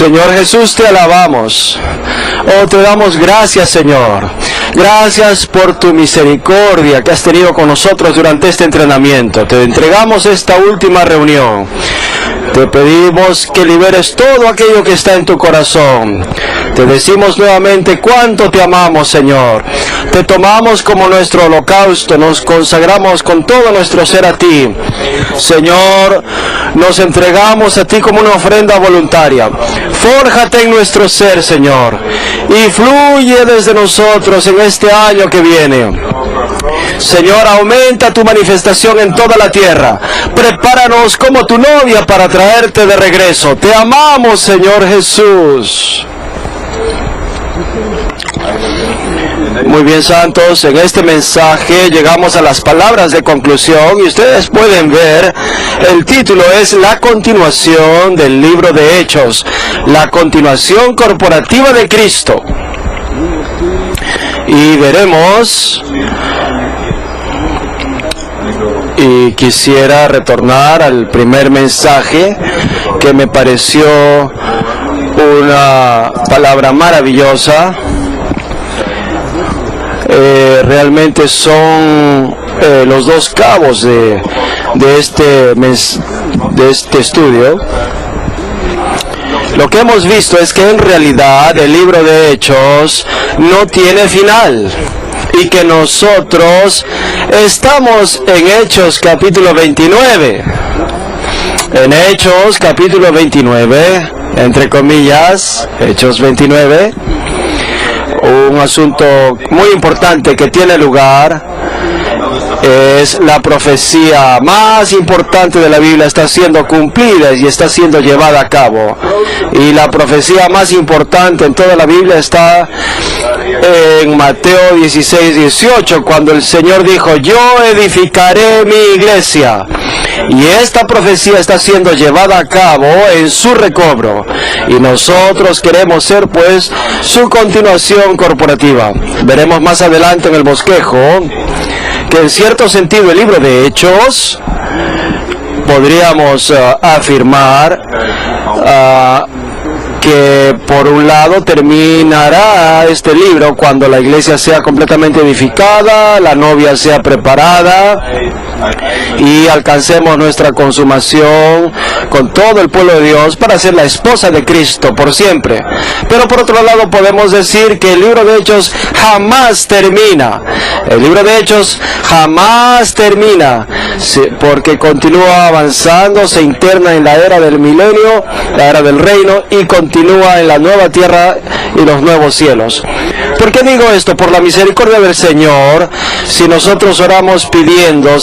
Señor Jesús, te alabamos. Oh, te damos gracias, Señor. Gracias por tu misericordia que has tenido con nosotros durante este entrenamiento. Te entregamos esta última reunión. Te pedimos que liberes todo aquello que está en tu corazón. Te decimos nuevamente cuánto te amamos, Señor. Te tomamos como nuestro holocausto, nos consagramos con todo nuestro ser a ti. Señor, nos entregamos a ti como una ofrenda voluntaria. Fórjate en nuestro ser, Señor, y fluye desde nosotros en este año que viene. Señor, aumenta tu manifestación en toda la tierra. Prepáranos como tu novia para traerte de regreso. Te amamos, Señor Jesús. Muy bien, santos, en este mensaje llegamos a las palabras de conclusión y ustedes pueden ver, el título es La continuación del libro de Hechos, la continuación corporativa de Cristo. Y veremos, y quisiera retornar al primer mensaje que me pareció una palabra maravillosa. Realmente son los dos cabos de este estudio. Lo que hemos visto es que en realidad el libro de Hechos no tiene final y que nosotros estamos en Hechos capítulo 29. En Hechos capítulo 29, entre comillas, Hechos 29. Un asunto muy importante que tiene lugar es la profecía más importante de la Biblia está siendo cumplida y está siendo llevada a cabo. Y la profecía más importante en toda la Biblia está en Mateo 16:18, cuando el Señor dijo: yo edificaré mi iglesia. Y esta profecía está siendo llevada a cabo en su recobro. Y nosotros queremos ser, pues, su continuación corporativa. Veremos más adelante en el bosquejo que en cierto sentido el libro de Hechos podríamos afirmar que por un lado terminará este libro cuando la iglesia sea completamente edificada, la novia sea preparada y alcancemos nuestra consumación con todo el pueblo de Dios para ser la esposa de Cristo por siempre. Pero por otro lado podemos decir que el libro de Hechos jamás termina. El libro de Hechos jamás termina, porque continúa avanzando, se interna en la era del milenio, la era del reino, y continúa en la nueva tierra y los nuevos cielos. ¿Por qué digo esto? Por la misericordia del Señor, si nosotros oramos pidiendo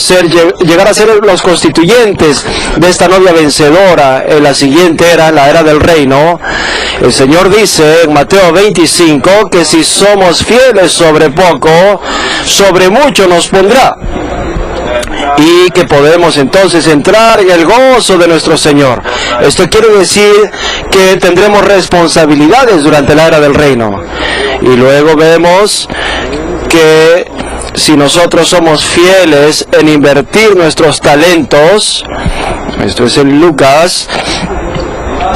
llegar a ser los constituyentes de esta novia vencedora en la siguiente era, la era del reino, el Señor dice en Mateo 25 que si somos fieles sobre poco, sobre mucho nos pondrá. Y que podemos entonces entrar en el gozo de nuestro Señor. Esto quiere decir que tendremos responsabilidades durante la era del reino. Y luego vemos que si nosotros somos fieles en invertir nuestros talentos, esto es en Lucas,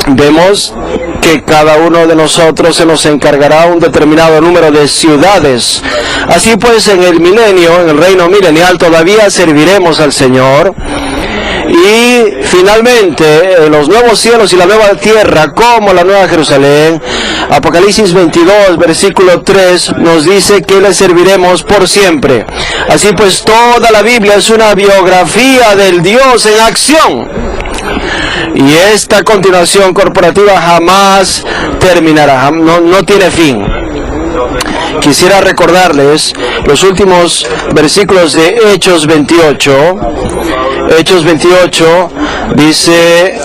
vemos que cada uno de nosotros se nos encargará un determinado número de ciudades. Así pues, en el milenio, en el reino milenial, todavía serviremos al Señor. Y finalmente, en los nuevos cielos y la nueva tierra, como la nueva Jerusalén, Apocalipsis 22, versículo 3, nos dice que le serviremos por siempre. Así pues, toda la Biblia es una biografía del Dios en acción. Y esta continuación corporativa jamás terminará, no tiene fin. Quisiera recordarles los últimos versículos de Hechos 28. Hechos 28 dice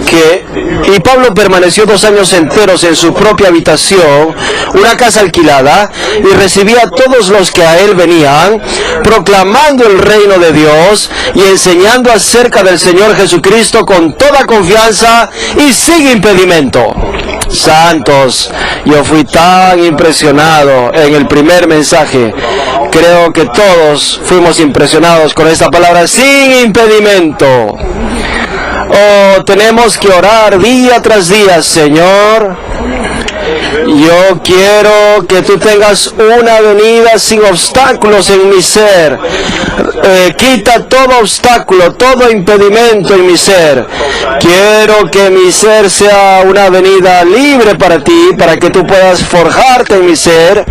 que y Pablo permaneció 2 años enteros en su propia habitación, una casa alquilada, y recibía a todos los que a él venían, proclamando el reino de Dios y enseñando acerca del Señor Jesucristo con toda confianza y sin impedimento. Santos, yo fui tan impresionado en el primer mensaje. Creo que todos fuimos impresionados con esta palabra, sin impedimento. Oh, tenemos que orar día tras día, Señor. Yo quiero que tú tengas una venida sin obstáculos en mi ser. Quita todo obstáculo, todo impedimento en mi ser. Quiero que mi ser sea una venida libre para ti, para que tú puedas forjarte en mi ser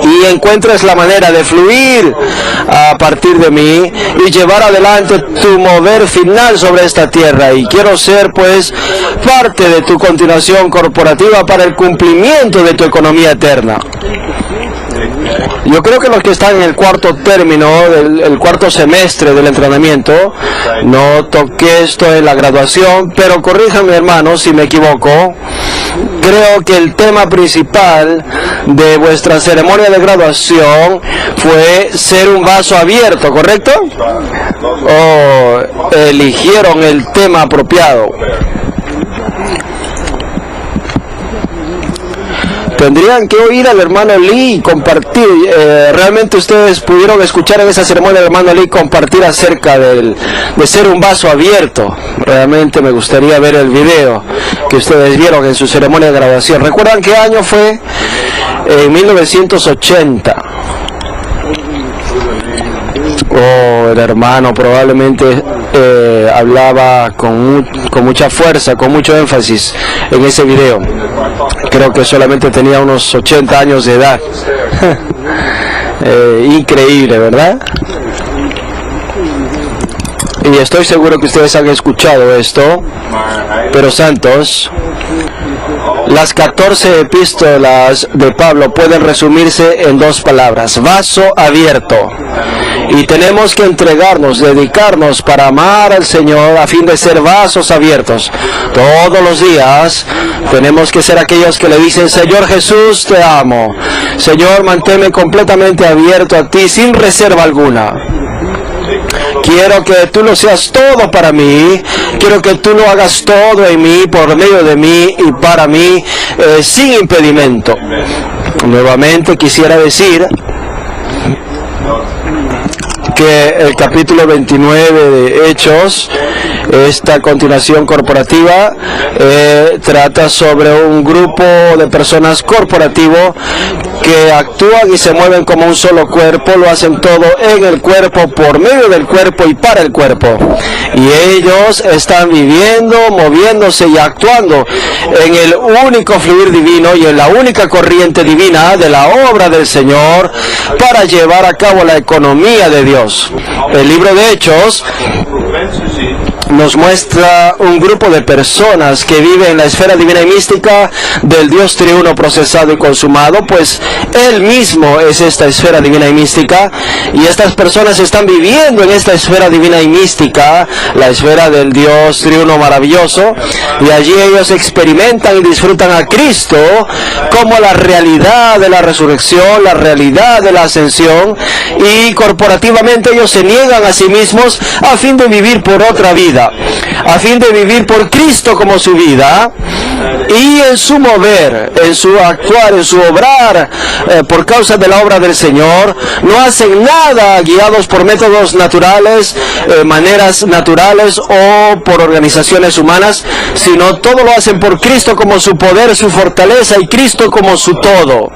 y encuentres la manera de fluir a partir de mí y llevar adelante tu mover final sobre esta tierra. Y quiero ser pues parte de tu continuación corporativa para el cumplimiento de tu economía eterna. Yo creo que los que están en el cuarto término, el cuarto semestre del entrenamiento, no toqué esto en la graduación, pero corríjame, hermanos, si me equivoco. Creo que el tema principal de vuestra ceremonia de graduación fue ser un vaso abierto, ¿correcto? ¿O eligieron el tema apropiado? Tendrían que oír al hermano Lee y compartir. Realmente ustedes pudieron escuchar en esa ceremonia al hermano Lee compartir acerca de ser un vaso abierto. Realmente me gustaría ver el video que ustedes vieron en su ceremonia de graduación. ¿Recuerdan qué año fue? En 1980. Oh, el hermano probablemente hablaba con mucha fuerza, con mucho énfasis en ese video. Creo que solamente tenía unos 80 años de edad. Increíble, ¿verdad? Y estoy seguro que ustedes han escuchado esto. Pero santos, las 14 epístolas de Pablo pueden resumirse en dos palabras: vaso abierto. Y tenemos que entregarnos, dedicarnos para amar al Señor a fin de ser vasos abiertos. Todos los días tenemos que ser aquellos que le dicen: Señor Jesús, te amo. Señor, manténme completamente abierto a ti sin reserva alguna. Quiero que tú lo seas todo para mí. Quiero que tú lo hagas todo en mí, por medio de mí y para mí, sin impedimento. Nuevamente quisiera decir que el capítulo 29 de Hechos, esta continuación corporativa, trata sobre un grupo de personas corporativo que actúan y se mueven como un solo cuerpo, lo hacen todo en el cuerpo, por medio del cuerpo y para el cuerpo. Y ellos están viviendo, moviéndose y actuando en el único fluir divino y en la única corriente divina de la obra del Señor para llevar a cabo la economía de Dios. El libro de Hechos nos muestra un grupo de personas que viven en la esfera divina y mística del Dios triuno procesado y consumado, pues Él mismo es esta esfera divina y mística, y estas personas están viviendo en esta esfera divina y mística, la esfera del Dios triuno maravilloso, y allí ellos experimentan y disfrutan a Cristo como la realidad de la resurrección, la realidad de la ascensión, y corporativamente ellos se niegan a sí mismos a fin de vivir por otra vida, a fin de vivir por Cristo como su vida, y en su mover, en su actuar, en su obrar, por causa de la obra del Señor, no hacen nada guiados por métodos naturales, maneras naturales o por organizaciones humanas, sino todo lo hacen por Cristo como su poder, su fortaleza, y Cristo como su todo.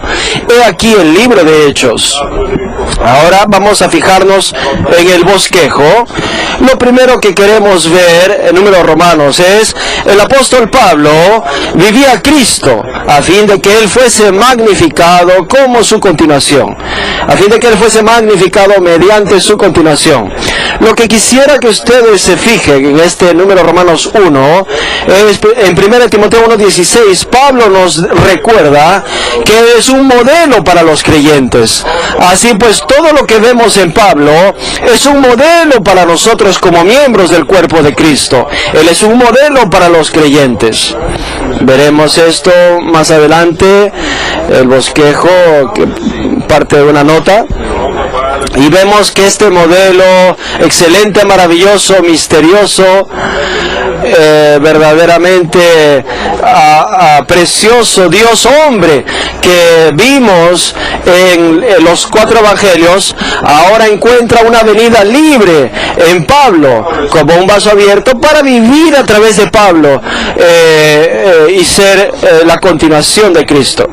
He aquí el libro de Hechos. Ahora vamos a fijarnos en el bosquejo. Lo primero que queremos ver en Números Romanos es: el apóstol Pablo vivía a Cristo a fin de que Él fuese magnificado como su continuación, a fin de que Él fuese magnificado mediante su continuación. Lo que quisiera que ustedes se fijen en este Números Romanos 1 es en 1 Timoteo 1:16. Pablo nos recuerda que es un modelo para los creyentes. Así pues, todo lo que vemos en Pablo es un modelo para nosotros como miembros del cuerpo de Cristo. Él es un modelo para los creyentes. Veremos esto más adelante, el bosquejo, que parte de una nota. Y vemos que este modelo excelente, maravilloso, misterioso, verdaderamente precioso Dios hombre que vimos en los 4 evangelios, ahora encuentra una avenida libre en Pablo, como un vaso abierto para vivir a través de Pablo y ser la continuación de Cristo.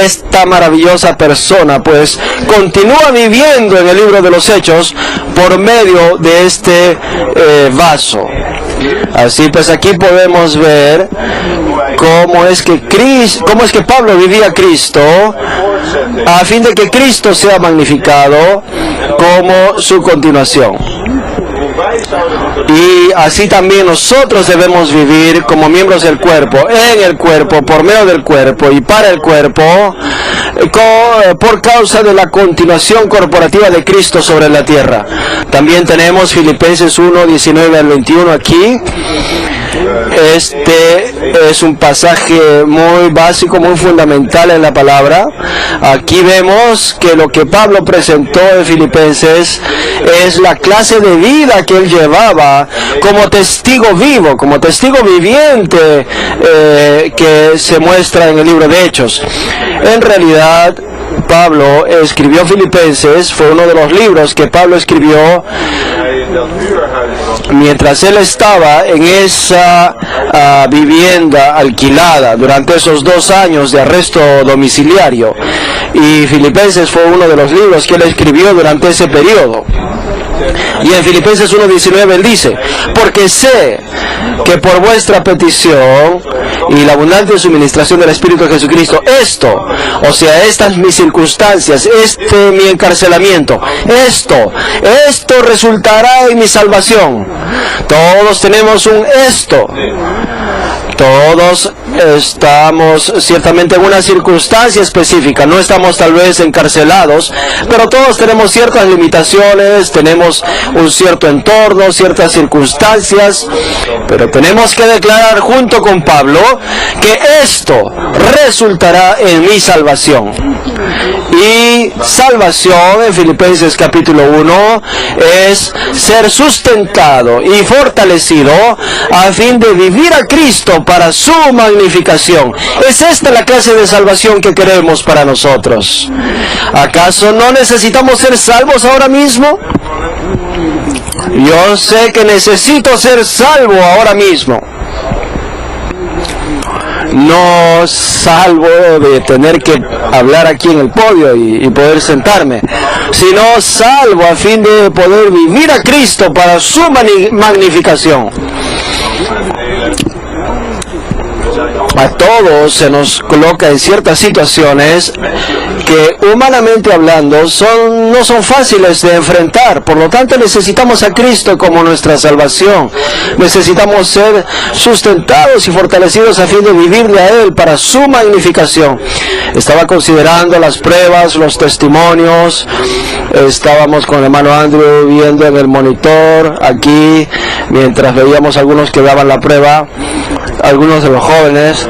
Esta maravillosa persona pues continúa viviendo en el libro de los Hechos por medio de este vaso. Así pues aquí podemos ver cómo es que Pablo vivía a Cristo a fin de que Cristo sea magnificado como su continuación. Y así también nosotros debemos vivir como miembros del cuerpo, en el cuerpo, por medio del cuerpo y para el cuerpo, por causa de la continuación corporativa de Cristo sobre la tierra. También tenemos Filipenses 1, 19 al 21 aquí. Este es un pasaje muy básico, muy fundamental en la palabra. Aquí vemos que lo que Pablo presentó en Filipenses es la clase de vida que él llevaba como testigo vivo, como testigo viviente que se muestra en el libro de Hechos. En realidad, Pablo escribió Filipenses, fue uno de los libros que Pablo escribió mientras él estaba en esa vivienda alquilada durante esos 2 años de arresto domiciliario. Y Filipenses fue uno de los libros que él escribió durante ese periodo. Y en Filipenses 1:19 él dice: porque sé que por vuestra petición y la abundante suministración del Espíritu de Jesucristo, esto, o sea, estas mis circunstancias, mi encarcelamiento, esto resultará en mi salvación. Todos tenemos un esto. Todos estamos ciertamente en una circunstancia específica, no estamos tal vez encarcelados, pero todos tenemos ciertas limitaciones, tenemos un cierto entorno, ciertas circunstancias, pero tenemos que declarar junto con Pablo que esto resultará en mi salvación. Y salvación en Filipenses capítulo 1 es ser sustentado y fortalecido a fin de vivir a Cristo para su magnificación. ¿Es esta la clase de salvación que queremos para nosotros? ¿Acaso no necesitamos ser salvos ahora mismo? Yo sé que necesito ser salvo ahora mismo. No salvo de tener que hablar aquí en el podio y poder sentarme, sino salvo a fin de poder vivir a Cristo para su magnificación. A todos se nos coloca en ciertas situaciones que humanamente hablando no son fáciles de enfrentar. Por lo tanto necesitamos a Cristo como nuestra salvación. Necesitamos ser sustentados y fortalecidos a fin de vivirle a Él para su magnificación. Estaba considerando las pruebas, los testimonios. Estábamos con el hermano Andrew viendo en el monitor aquí mientras veíamos algunos que daban la prueba. Algunos de los jóvenes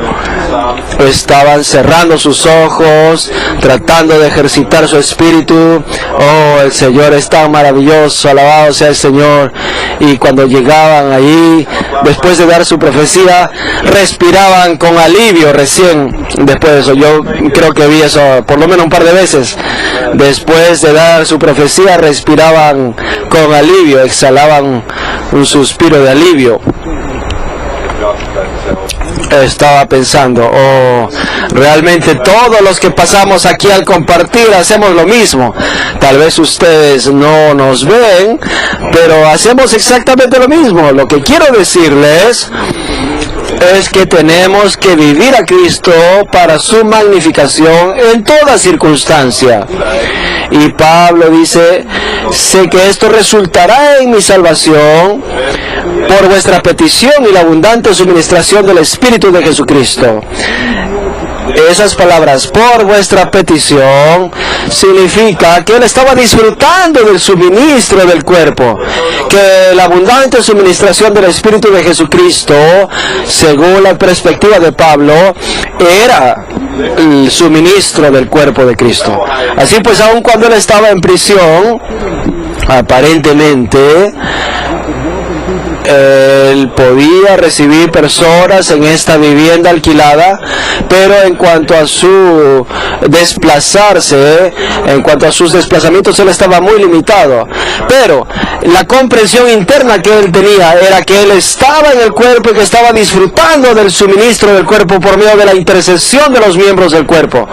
estaban cerrando sus ojos, tratando de ejercitar su espíritu. Oh, el Señor es tan maravilloso, alabado sea el Señor. Y cuando llegaban allí, después de dar su profecía, respiraban con alivio recién. Después de eso, yo creo que vi eso por lo menos un par de veces. Después de dar su profecía, respiraban con alivio, exhalaban un suspiro de alivio. Estaba pensando, realmente todos los que pasamos aquí al compartir hacemos lo mismo. Tal vez ustedes no nos ven, pero hacemos exactamente lo mismo. Lo que quiero decirles es que tenemos que vivir a Cristo para su magnificación en toda circunstancia. Y Pablo dice: sé que esto resultará en mi salvación por vuestra petición y la abundante suministración del Espíritu de Jesucristo. Esas palabras, por vuestra petición, significa que él estaba disfrutando del suministro del cuerpo, que la abundante suministración del Espíritu de Jesucristo, según la perspectiva de Pablo, era el suministro del cuerpo de Cristo. Así pues, aun cuando él estaba en prisión, aparentemente Él podía recibir personas en esta vivienda alquilada, pero en cuanto a su desplazarse, en cuanto a sus desplazamientos, él estaba muy limitado. Pero la comprensión interna que él tenía era que él estaba en el cuerpo y que estaba disfrutando del suministro del cuerpo por medio de la intercesión de los miembros del cuerpo.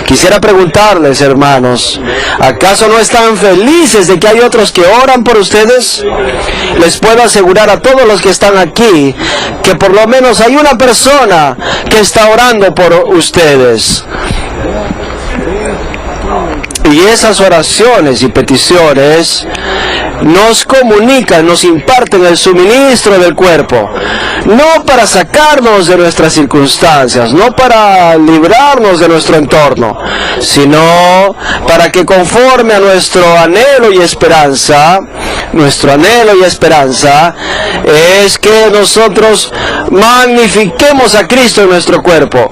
Quisiera preguntarles, hermanos, ¿acaso no están felices de que hay otros que oran por ustedes? Les puedo asegurar a todos los que están aquí que por lo menos hay una persona que está orando por ustedes. Y esas oraciones y peticiones nos comunican, nos imparten el suministro del cuerpo, no para sacarnos de nuestras circunstancias, no para librarnos de nuestro entorno, sino para que conforme a nuestro anhelo y esperanza es que nosotros magnifiquemos a Cristo en nuestro cuerpo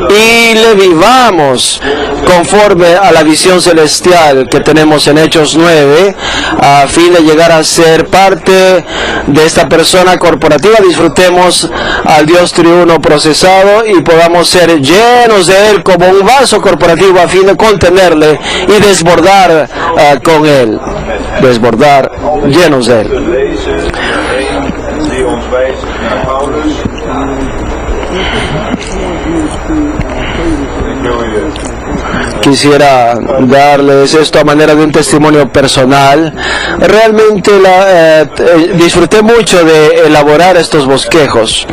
y le vivamos conforme a la visión celestial que tenemos en Hechos 9, a fin de llegar a ser parte de esta persona corporativa. Disfrutemos al Dios triuno procesado y podamos ser llenos de Él como un vaso corporativo a fin de contenerle y desbordar con Él, desbordar llenos de Él. Quisiera darles esto a manera de un testimonio personal. Realmente disfruté mucho de elaborar estos bosquejos.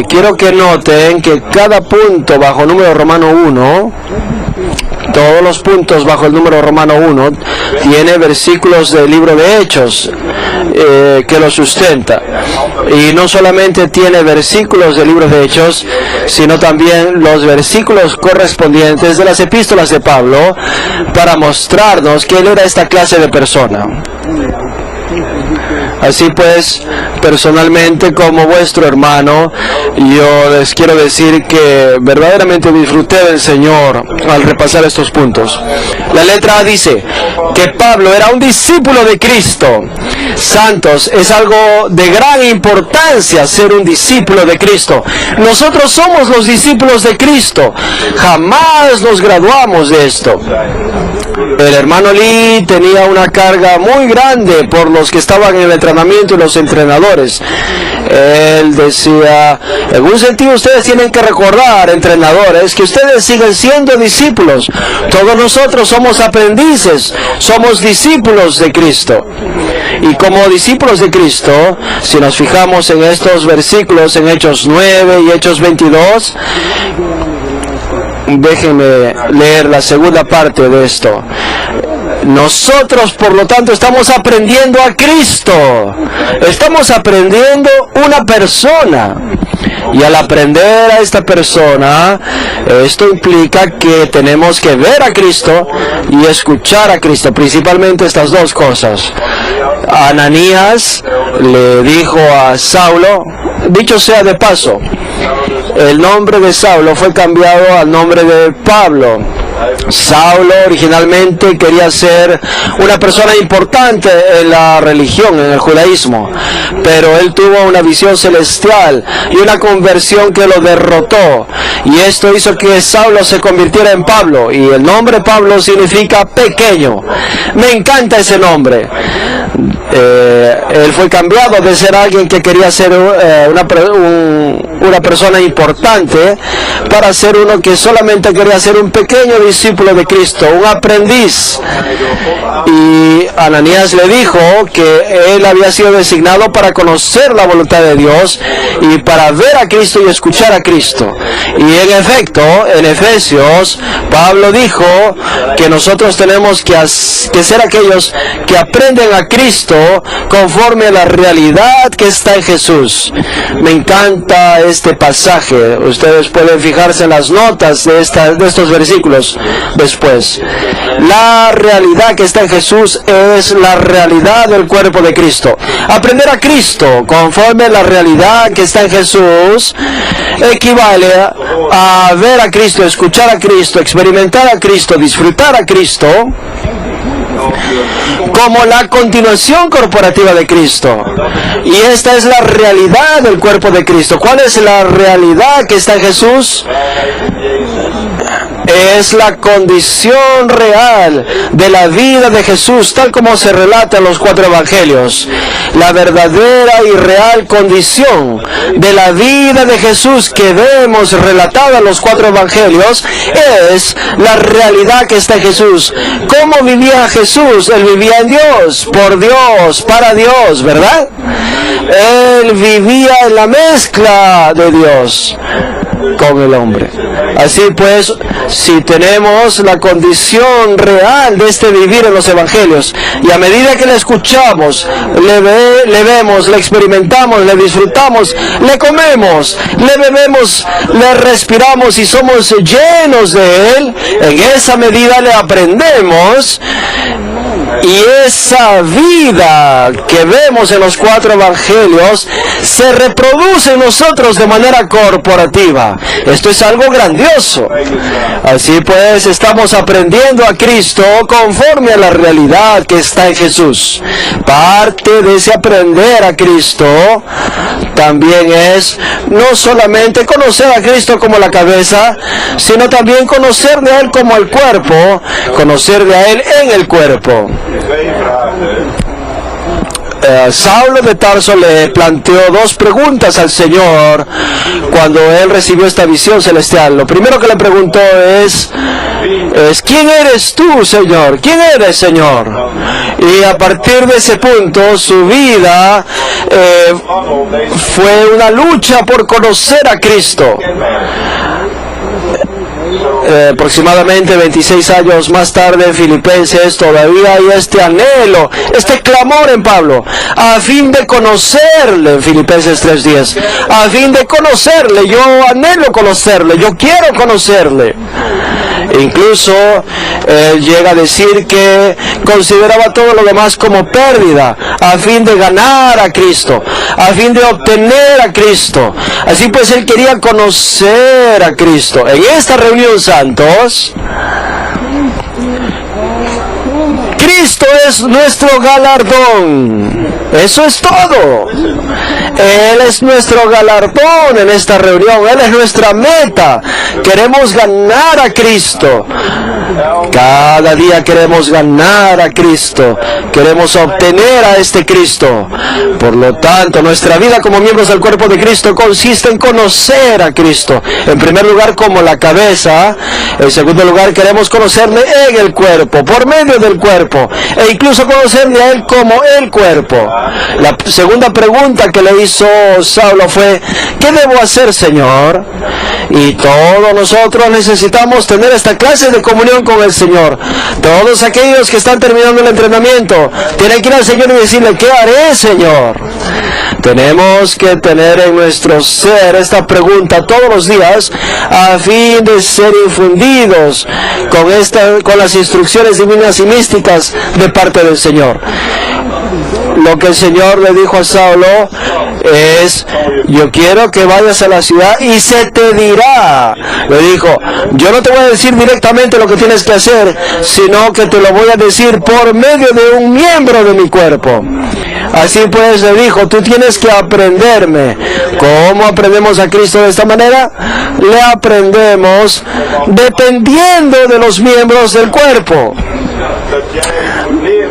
Quiero que noten que cada punto bajo número romano 1, todos los puntos bajo el número romano 1, tiene versículos del libro de Hechos que lo sustenta. Y no solamente tiene versículos del libro de Hechos, sino también los versículos correspondientes de las epístolas de Pablo para mostrarnos que él era esta clase de persona. Así pues, personalmente, como vuestro hermano, yo les quiero decir que verdaderamente disfruté del Señor al repasar estos puntos. La letra A dice que Pablo era un discípulo de Cristo. Santos, es algo de gran importancia ser un discípulo de Cristo. Nosotros somos los discípulos de Cristo. Jamás nos graduamos de esto. El hermano Lee tenía una carga muy grande por los que estaban en el entrenamiento y los entrenadores. Él decía, en un sentido ustedes tienen que recordar, entrenadores, que ustedes siguen siendo discípulos. Todos nosotros somos aprendices, somos discípulos de Cristo. Y como discípulos de Cristo, si nos fijamos en estos versículos en Hechos 9 y Hechos 22, déjenme leer la segunda parte de esto. Nosotros, por lo tanto, estamos aprendiendo a Cristo. Estamos aprendiendo una persona. Y al aprender a esta persona, esto implica que tenemos que ver a Cristo y escuchar a Cristo. Principalmente estas dos cosas. Ananías le dijo a Saulo, dicho sea de paso, el nombre de Saulo fue cambiado al nombre de Pablo. Saulo originalmente quería ser una persona importante en la religión, en el judaísmo, pero él tuvo una visión celestial y una conversión que lo derrotó, y esto hizo que Saulo se convirtiera en Pablo, y el nombre Pablo significa pequeño. Me encanta ese nombre. Él fue cambiado de ser alguien que quería ser una persona importante para ser uno que solamente quería ser un pequeño discípulo de Cristo, un aprendiz. Y Ananías le dijo que él había sido designado para conocer la voluntad de Dios y para ver a Cristo y escuchar a Cristo. Y en efecto, en Efesios, Pablo dijo que nosotros tenemos que ser aquellos que aprenden a Cristo conforme a la realidad que está en Jesús. Me encanta este pasaje. Ustedes pueden fijarse en las notas de estos versículos después. La realidad que está en Jesús es la realidad del cuerpo de Cristo. Aprender a Cristo conforme a la realidad que está en Jesús equivale a ver a Cristo, escuchar a Cristo, experimentar a Cristo, disfrutar a Cristo como la continuación corporativa de Cristo. Y esta es la realidad del cuerpo de Cristo. ¿Cuál es la realidad que está en Jesús? Es la condición real de la vida de Jesús, tal como se relata en los 4 evangelios. La verdadera y real condición de la vida de Jesús que vemos relatada en los 4 evangelios es la realidad que está en Jesús. ¿Cómo vivía Jesús? Él vivía en Dios, por Dios, para Dios, ¿verdad? Él vivía en la mezcla de Dios con el hombre. Así pues, si tenemos la condición real de este vivir en los evangelios, y a medida que le escuchamos, le vemos, le experimentamos, le disfrutamos, le comemos, le bebemos, le respiramos y somos llenos de él, en esa medida le aprendemos. Y esa vida que vemos en los 4 evangelios se reproduce en nosotros de manera corporativa. Esto es algo grandioso. Así pues, estamos aprendiendo a Cristo conforme a la realidad que está en Jesús. Parte de ese aprender a Cristo también es no solamente conocer a Cristo como la cabeza, sino también conocer de Él como el cuerpo, conocer de Él en el cuerpo. Saulo de Tarso le planteó 2 preguntas al Señor cuando él recibió esta visión celestial. Lo primero que le preguntó es ¿quién eres tú, Señor? ¿Quién eres, Señor? Y a partir de ese punto su vida fue una lucha por conocer a Cristo. Aproximadamente 26 años más tarde en Filipenses todavía hay este anhelo, este clamor en Pablo, a fin de conocerle, en Filipenses 3:10, a fin de conocerle, yo anhelo conocerle, yo quiero conocerle. Incluso llega a decir que consideraba todo lo demás como pérdida, a fin de ganar a Cristo, a fin de obtener a Cristo. Así pues él quería conocer a Cristo. En esta reunión, santos, Cristo es nuestro galardón. Eso es todo. Él es nuestro galardón en esta reunión. Él es nuestra meta. Queremos ganar a Cristo. Cada día queremos ganar a Cristo. Queremos obtener a este Cristo. Por lo tanto, nuestra vida como miembros del cuerpo de Cristo consiste en conocer a Cristo. En primer lugar, como la cabeza. En segundo lugar, queremos conocerle en el cuerpo, por medio del cuerpo. E incluso conocerle a Él como el cuerpo. La segunda pregunta que le hizo Saulo fue: ¿qué debo hacer, Señor? Y todos nosotros necesitamos tener esta clase de comunión con el Señor. Todos aquellos que están terminando el entrenamiento tienen que ir al Señor y decirle: ¿qué haré, Señor? Tenemos que tener en nuestro ser esta pregunta todos los días a fin de ser infundidos con las instrucciones divinas y místicas de parte del Señor. Lo que el Señor le dijo a Saulo es: yo quiero que vayas a la ciudad y se te dirá. Le dijo: yo no te voy a decir directamente lo que tienes que hacer, sino que te lo voy a decir por medio de un miembro de mi cuerpo. Así pues le dijo: tú tienes que aprenderme. ¿Cómo aprendemos a Cristo de esta manera? Le aprendemos dependiendo de los miembros del cuerpo.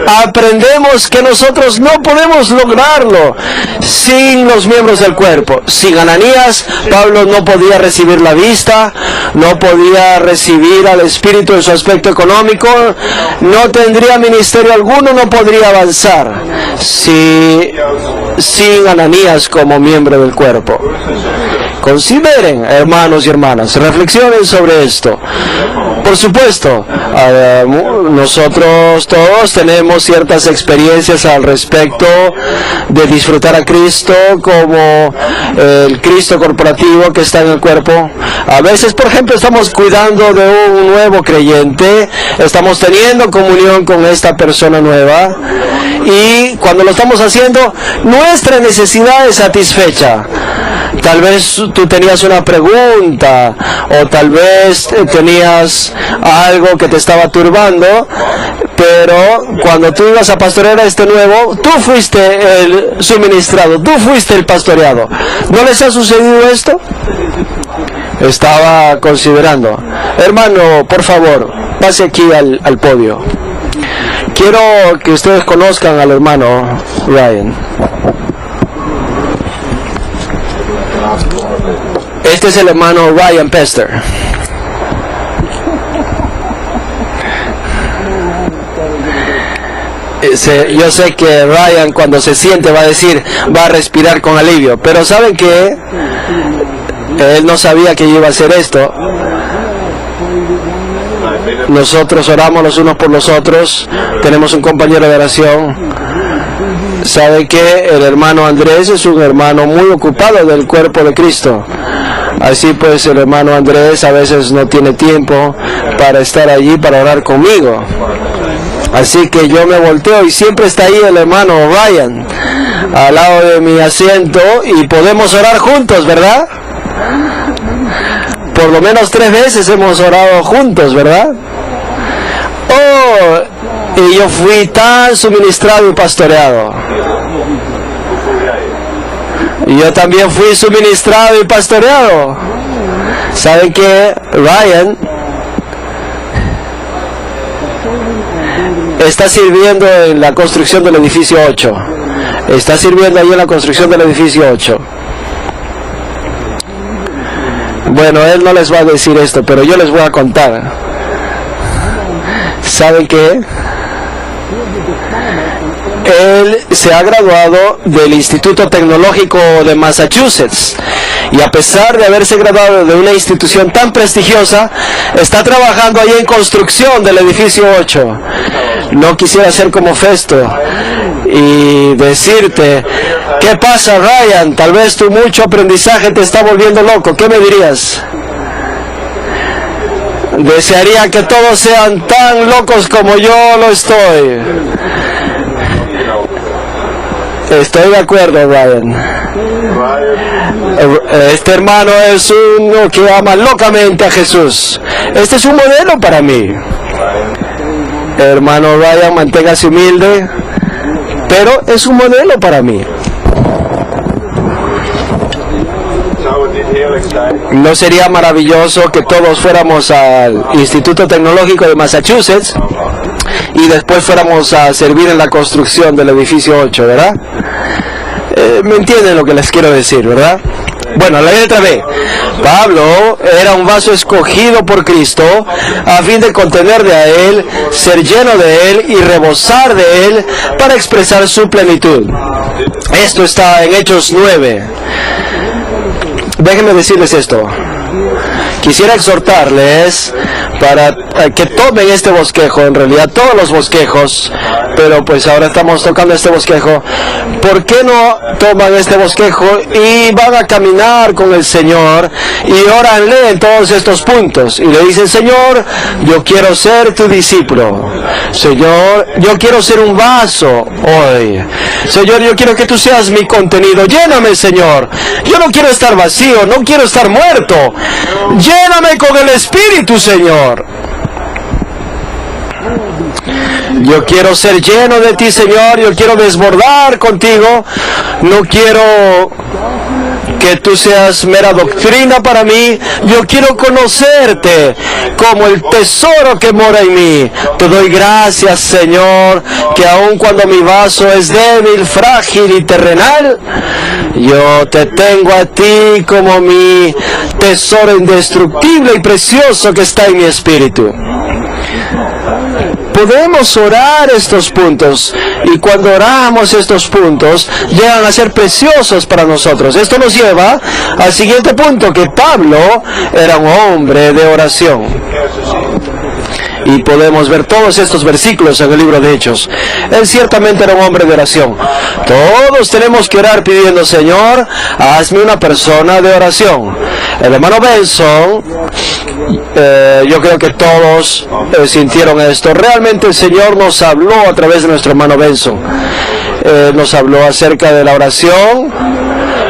Aprendemos que nosotros no podemos lograrlo sin los miembros del cuerpo. Sin Ananías, Pablo no podía recibir la vista, no podía recibir al Espíritu en su aspecto económico, no tendría ministerio alguno, no podría avanzar sin Ananías como miembro del cuerpo. Consideren, hermanos y hermanas, reflexionen sobre esto. Por supuesto, nosotros todos tenemos ciertas experiencias al respecto de disfrutar a Cristo como el Cristo corporativo que está en el cuerpo. A veces, por ejemplo, estamos cuidando de un nuevo creyente, estamos teniendo comunión con esta persona nueva, y cuando lo estamos haciendo, nuestra necesidad es satisfecha. Tal vez tú tenías una pregunta, o tal vez tenías tenías algo que te estaba turbando, pero cuando tú ibas a pastorear a este nuevo, tú fuiste el suministrado, tú fuiste el pastoreado. ¿No les ha sucedido esto? Estaba considerando. Hermano, por favor, pase aquí al podio. Quiero que ustedes conozcan al hermano Ryan. Este es el hermano Ryan Pester. Yo sé que Ryan cuando se siente va a decir, va a respirar con alivio, pero ¿saben qué? Él no sabía que yo iba a hacer esto. Nosotros oramos los unos por los otros, tenemos un compañero de oración. ¿Sabe que el hermano Andrés es un hermano muy ocupado del cuerpo de Cristo? Así pues el hermano Andrés a veces no tiene tiempo para estar allí para orar conmigo. Así que yo me volteo y siempre está ahí el hermano Ryan al lado de mi asiento y podemos orar juntos, ¿verdad? Por lo menos 3 veces hemos orado juntos, ¿verdad? Oh, y yo fui tan suministrado y pastoreado. Y yo también fui suministrado y pastoreado. ¿Saben qué? Ryan está sirviendo en la construcción del edificio 8. Está sirviendo ahí en la construcción del edificio 8. Bueno, él no les va a decir esto, pero yo les voy a contar. ¿Saben qué? Él se ha graduado del Instituto Tecnológico de Massachusetts y a pesar de haberse graduado de una institución tan prestigiosa, está trabajando ahí en construcción del edificio 8. No quisiera ser como Festo y decirte, ¿qué pasa, Ryan? Tal vez tu mucho aprendizaje te está volviendo loco. ¿Qué me dirías? Desearía que todos sean tan locos como yo lo estoy. Estoy de acuerdo, Ryan. Este hermano es uno que ama locamente a Jesús. Este es un modelo para mí. Hermano Ryan, manténgase humilde, pero es un modelo para mí. ¿No sería maravilloso que todos fuéramos al Instituto Tecnológico de Massachusetts y después fuéramos a servir en la construcción del edificio 8, ¿verdad? ¿Me entienden lo que les quiero decir, verdad? Bueno, la letra B. Pablo era un vaso escogido por Cristo a fin de contener de a Él, ser lleno de Él y rebosar de Él para expresar su plenitud. Esto está en Hechos 9. Déjenme decirles esto. Quisiera exhortarles para que tomen este bosquejo, en realidad todos los bosquejos, pero pues ahora estamos tocando este bosquejo. ¿Por qué no toman este bosquejo y van a caminar con el Señor y óranle en todos estos puntos? Y le dicen, Señor, yo quiero ser tu discípulo. Señor, yo quiero ser un vaso hoy. Señor, yo quiero que tú seas mi contenido. Lléname, Señor. Yo no quiero estar vacío, no quiero estar muerto. Lléname con el Espíritu, Señor. Yo quiero ser lleno de ti, Señor. Yo quiero desbordar contigo. No quiero que tú seas mera doctrina para mí. Yo quiero conocerte como el tesoro que mora en mí. Te doy gracias, Señor, que aun cuando mi vaso es débil, frágil y terrenal, yo te tengo a ti como mi tesoro indestructible y precioso que está en mi espíritu. Podemos orar estos puntos y cuando oramos estos puntos llegan a ser preciosos para nosotros. Esto nos lleva al siguiente punto, que Pablo era un hombre de oración. Y podemos ver todos estos versículos en el libro de Hechos. Él ciertamente era un hombre de oración. Todos tenemos que orar pidiendo, Señor, hazme una persona de oración. El hermano Benson, yo creo que todos sintieron esto. Realmente el Señor nos habló a través de nuestro hermano Benson. Nos habló acerca de la oración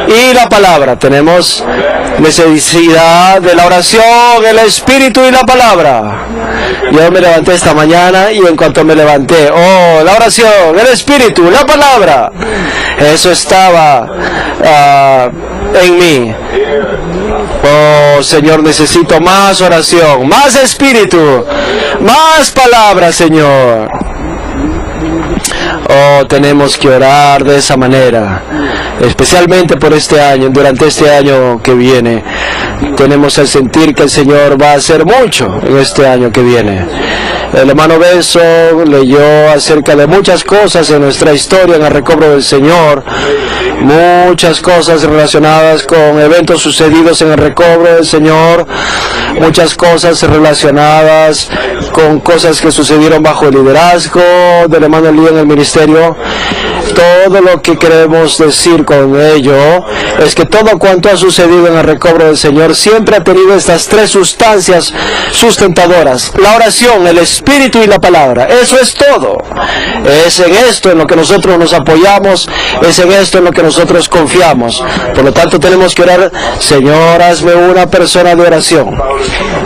y la palabra. Tenemos necesidad de la oración, el Espíritu y la palabra. Yo me levanté esta mañana y en cuanto me levanté, la oración, el Espíritu, la palabra, eso estaba en mí. Oh Señor, necesito más oración, más Espíritu, más palabra, Señor. Oh, tenemos que orar de esa manera, especialmente por este año, durante este año que viene. Tenemos el sentir que el Señor va a hacer mucho en este año que viene. El hermano Benson leyó acerca de muchas cosas en nuestra historia en el recobro del Señor, muchas cosas relacionadas con eventos sucedidos en el recobro del Señor, muchas cosas relacionadas con cosas que sucedieron bajo el liderazgo del hermano Lee en el ministerio. Todo lo que queremos decir con ello es que todo cuanto ha sucedido en el recobro del Señor siempre ha tenido estas tres sustancias sustentadoras: la oración, el Espíritu y la palabra. Eso es todo. Es en esto en lo que nosotros nos apoyamos, es en esto en lo que nosotros confiamos. Por lo tanto, tenemos que orar: Señor, hazme una persona de oración.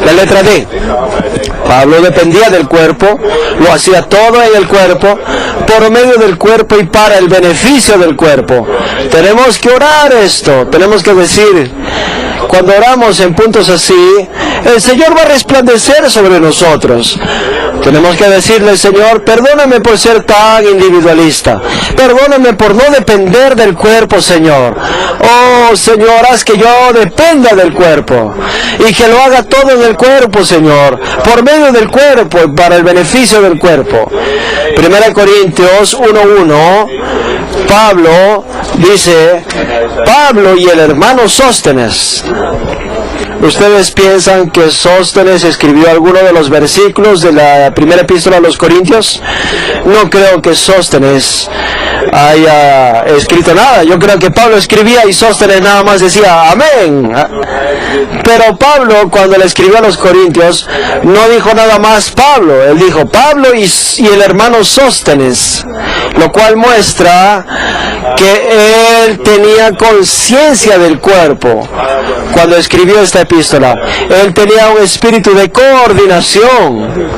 La letra D. Pablo dependía del cuerpo, lo hacía todo en el cuerpo, por medio del cuerpo y para el beneficio del cuerpo. Tenemos que orar esto, tenemos que decir, cuando oramos en puntos así, el Señor va a resplandecer sobre nosotros. Tenemos que decirle: Señor, perdóname por ser tan individualista, perdóname por no depender del cuerpo, Señor. Oh Señor, haz que yo dependa del cuerpo y que lo haga todo en el cuerpo, Señor, por medio del cuerpo y para el beneficio del cuerpo. 1 Corintios 1:1, Pablo dice: Pablo y el hermano Sóstenes. ¿Ustedes piensan que Sóstenes escribió alguno de los versículos de la primera epístola a los Corintios? No creo que Sóstenes haya escrito nada. Yo creo que Pablo escribía y Sóstenes nada más decía amén. Pero Pablo, cuando le escribió a los Corintios, no dijo nada más Pablo. Él dijo Pablo y el hermano Sóstenes, lo cual muestra que él tenía conciencia del cuerpo cuando escribió esta epístola. Él tenía un espíritu de coordinación.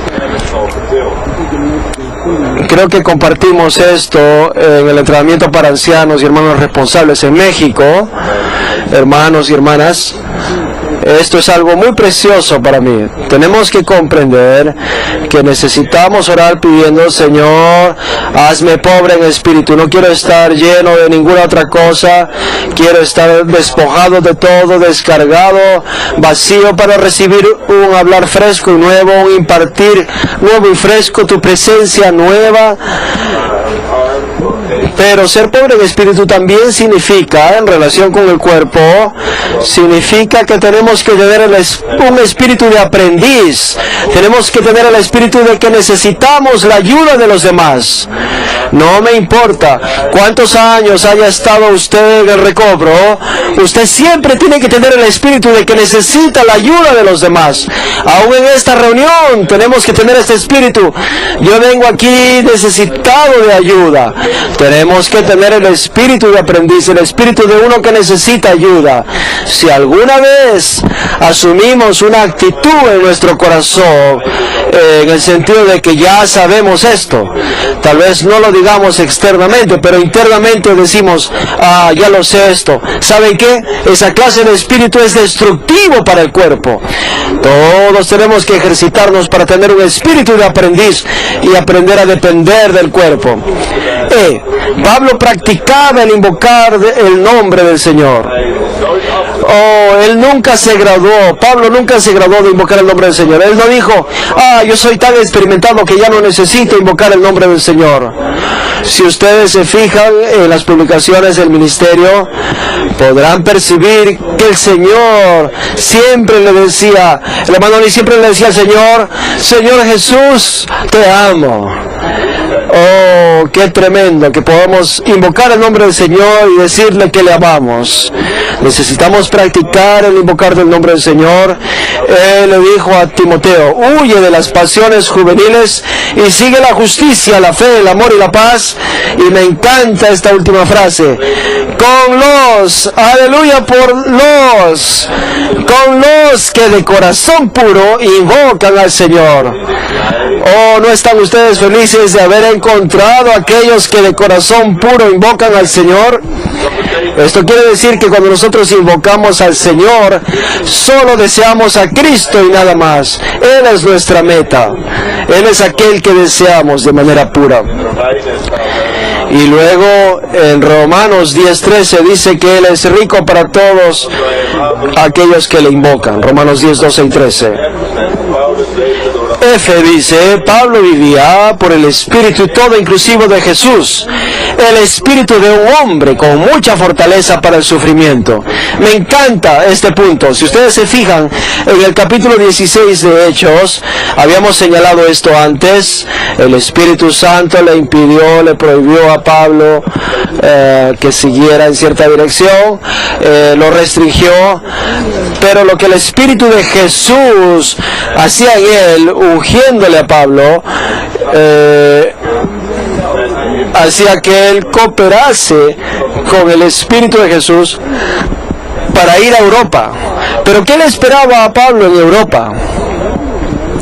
Creo que compartimos esto en el entrenamiento para ancianos y hermanos responsables en México. Hermanos y hermanas, esto es algo muy precioso para mí. Tenemos que comprender que necesitamos orar pidiendo: Señor, hazme pobre en espíritu. No quiero estar lleno de ninguna otra cosa. Quiero estar despojado de todo, descargado, vacío, para recibir un hablar fresco y nuevo, un impartir nuevo y fresco, tu presencia nueva. Pero ser pobre en espíritu también significa, en relación con el cuerpo, significa que tenemos que tener un espíritu de aprendiz. Tenemos que tener el espíritu de que necesitamos la ayuda de los demás. No me importa cuántos años haya estado usted en el recobro, usted siempre tiene que tener el espíritu de que necesita la ayuda de los demás. Aún en esta reunión tenemos que tener este espíritu: yo vengo aquí necesitado de ayuda. Tenemos que tener el espíritu de aprendiz, el espíritu de uno que necesita ayuda. Si alguna vez asumimos una actitud en nuestro corazón, en el sentido de que ya sabemos esto, tal vez no lo digamos externamente, pero internamente decimos: ya lo sé esto. ¿Saben qué? Esa clase de espíritu es destructivo para el cuerpo. Todos tenemos que ejercitarnos para tener un espíritu de aprendiz y aprender a depender del cuerpo. Pablo practicaba el invocar el nombre del Señor. Él nunca se graduó. Pablo nunca se graduó de invocar el nombre del Señor. Él no dijo: yo soy tan experimentado que ya no necesito invocar el nombre del Señor. Si ustedes se fijan en las publicaciones del ministerio, podrán percibir que el Señor siempre le decía, el hermano Lee siempre le decía al Señor: Señor Jesús, te amo. Oh, qué tremendo que podamos invocar el nombre del Señor y decirle que le amamos. Necesitamos practicar el invocar del nombre del Señor. Él le dijo a Timoteo: huye de las pasiones juveniles y sigue la justicia, la fe, el amor y la paz. Y me encanta esta última frase: aleluya, con los que de corazón puro invocan al Señor. ¿No están ustedes felices de haber encontrado a aquellos que de corazón puro invocan al Señor? Esto quiere decir que cuando nosotros invocamos al Señor, solo deseamos a Cristo y nada más. Él es nuestra meta. Él es aquel que deseamos de manera pura. Y luego en Romanos 10:13 dice que Él es rico para todos aquellos que le invocan. Romanos 10:12 y 13. F dice, Pablo vivía por el Espíritu todo inclusivo de Jesús, el espíritu de un hombre con mucha fortaleza para el sufrimiento. Me encanta este punto. Si ustedes se fijan, en el capítulo 16 de Hechos, habíamos señalado esto antes, el Espíritu Santo le prohibió a Pablo que siguiera en cierta dirección, lo restringió, pero lo que el Espíritu de Jesús hacía en él, ungiéndole a Pablo, hacía que él cooperase con el Espíritu de Jesús para ir a Europa. Pero ¿qué le esperaba a Pablo en Europa?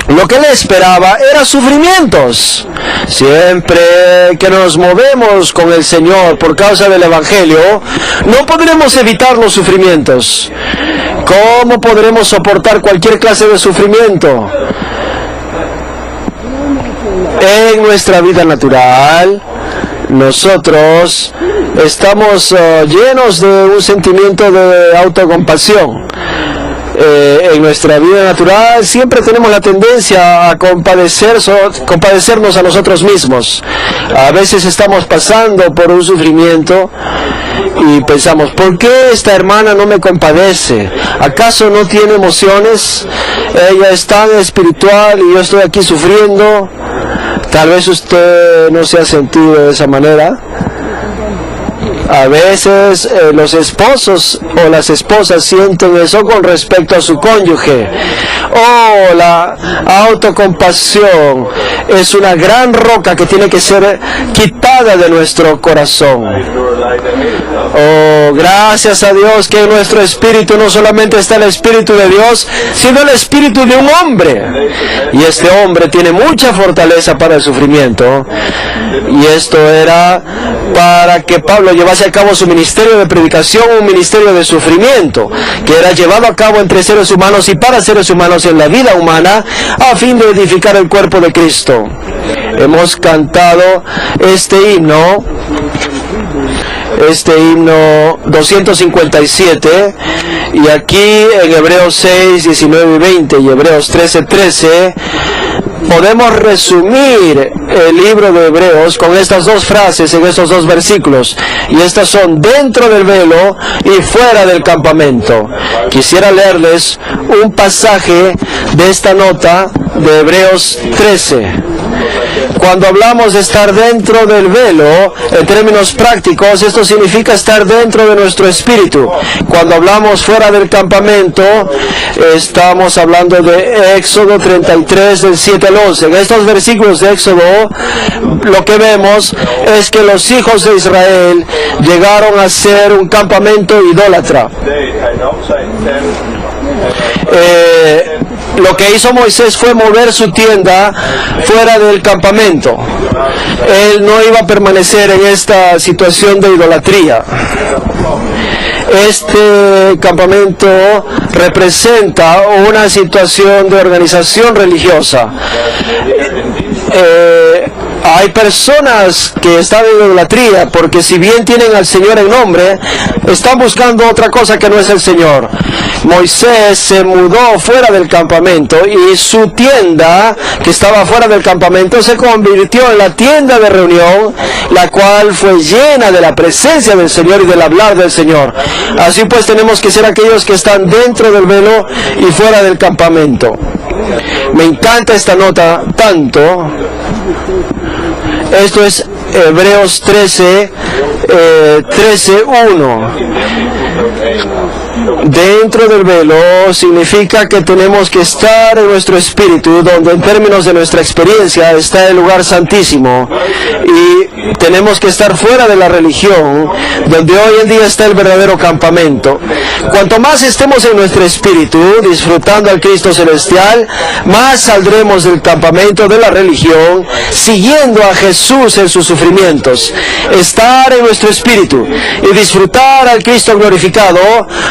Lo que le esperaba era sufrimientos. Siempre que nos movemos con el Señor por causa del Evangelio, no podremos evitar los sufrimientos. ¿Cómo podremos soportar cualquier clase de sufrimiento? En nuestra vida natural, nosotros estamos llenos de un sentimiento de autocompasión. En nuestra vida natural siempre tenemos la tendencia a compadecernos a nosotros mismos. A veces estamos pasando por un sufrimiento y pensamos, ¿por qué esta hermana no me compadece? ¿Acaso no tiene emociones? Ella es tan espiritual y yo estoy aquí sufriendo. Tal vez usted no se ha sentido de esa manera. A veces los esposos o las esposas sienten eso con respecto a su cónyuge. La autocompasión es una gran roca que tiene que ser quitada de nuestro corazón. Gracias a Dios que en nuestro espíritu no solamente está el Espíritu de Dios, sino el espíritu de un hombre. Y este hombre tiene mucha fortaleza para el sufrimiento. Y esto era para que Pablo llevase a cabo su ministerio de predicación, un ministerio de sufrimiento, que era llevado a cabo entre seres humanos y para seres humanos en la vida humana, a fin de edificar el cuerpo de Cristo. Hemos cantado este himno 257, y aquí en Hebreos 6, 19 y 20 y Hebreos 13, 13, podemos resumir el libro de Hebreos con estas dos frases en estos dos versículos, y estas son dentro del velo y fuera del campamento. Quisiera leerles un pasaje de esta nota de Hebreos 13. Cuando hablamos de estar dentro del velo, en términos prácticos, esto significa estar dentro de nuestro espíritu. Cuando hablamos fuera del campamento, estamos hablando de Éxodo 33, del 7 al 11. En estos versículos de Éxodo, lo que vemos es que los hijos de Israel llegaron a ser un campamento idólatra. Lo que hizo Moisés fue mover su tienda fuera del campamento. Él no iba a permanecer en esta situación de idolatría. Este campamento representa una situación de organización religiosa. Hay personas que están en idolatría porque, si bien tienen al Señor en nombre, están buscando otra cosa que no es el Señor. Moisés se mudó fuera del campamento y su tienda, que estaba fuera del campamento, se convirtió en la tienda de reunión, la cual fue llena de la presencia del Señor y del hablar del Señor. Así pues, tenemos que ser aquellos que están dentro del velo y fuera del campamento. Me encanta esta nota tanto. Esto es Hebreos 13, 13:1. Dentro del velo significa que tenemos que estar en nuestro espíritu, donde en términos de nuestra experiencia está el lugar santísimo, y tenemos que estar fuera de la religión, donde hoy en día está el verdadero campamento. Cuanto más estemos en nuestro espíritu, disfrutando al Cristo celestial, más saldremos del campamento de la religión, siguiendo a Jesús en sus sufrimientos. Estar en nuestro espíritu y disfrutar al Cristo glorificado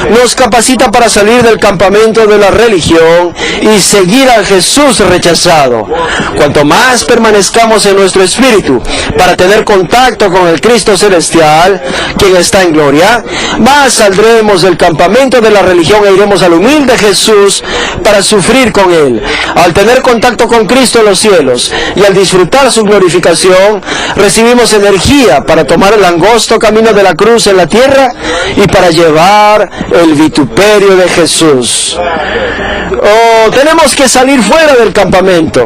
nos capacita para salir del campamento de la religión y seguir a Jesús rechazado. Cuanto más permanezcamos en nuestro espíritu para tener contacto con el Cristo celestial, quien está en gloria, más saldremos del campamento de la religión e iremos al humilde Jesús para sufrir con Él. Al tener contacto con Cristo en los cielos y al disfrutar su glorificación, recibimos energía para tomar el angosto camino de la cruz en la tierra y para llevar el vituperio de Jesús. Tenemos que salir fuera del campamento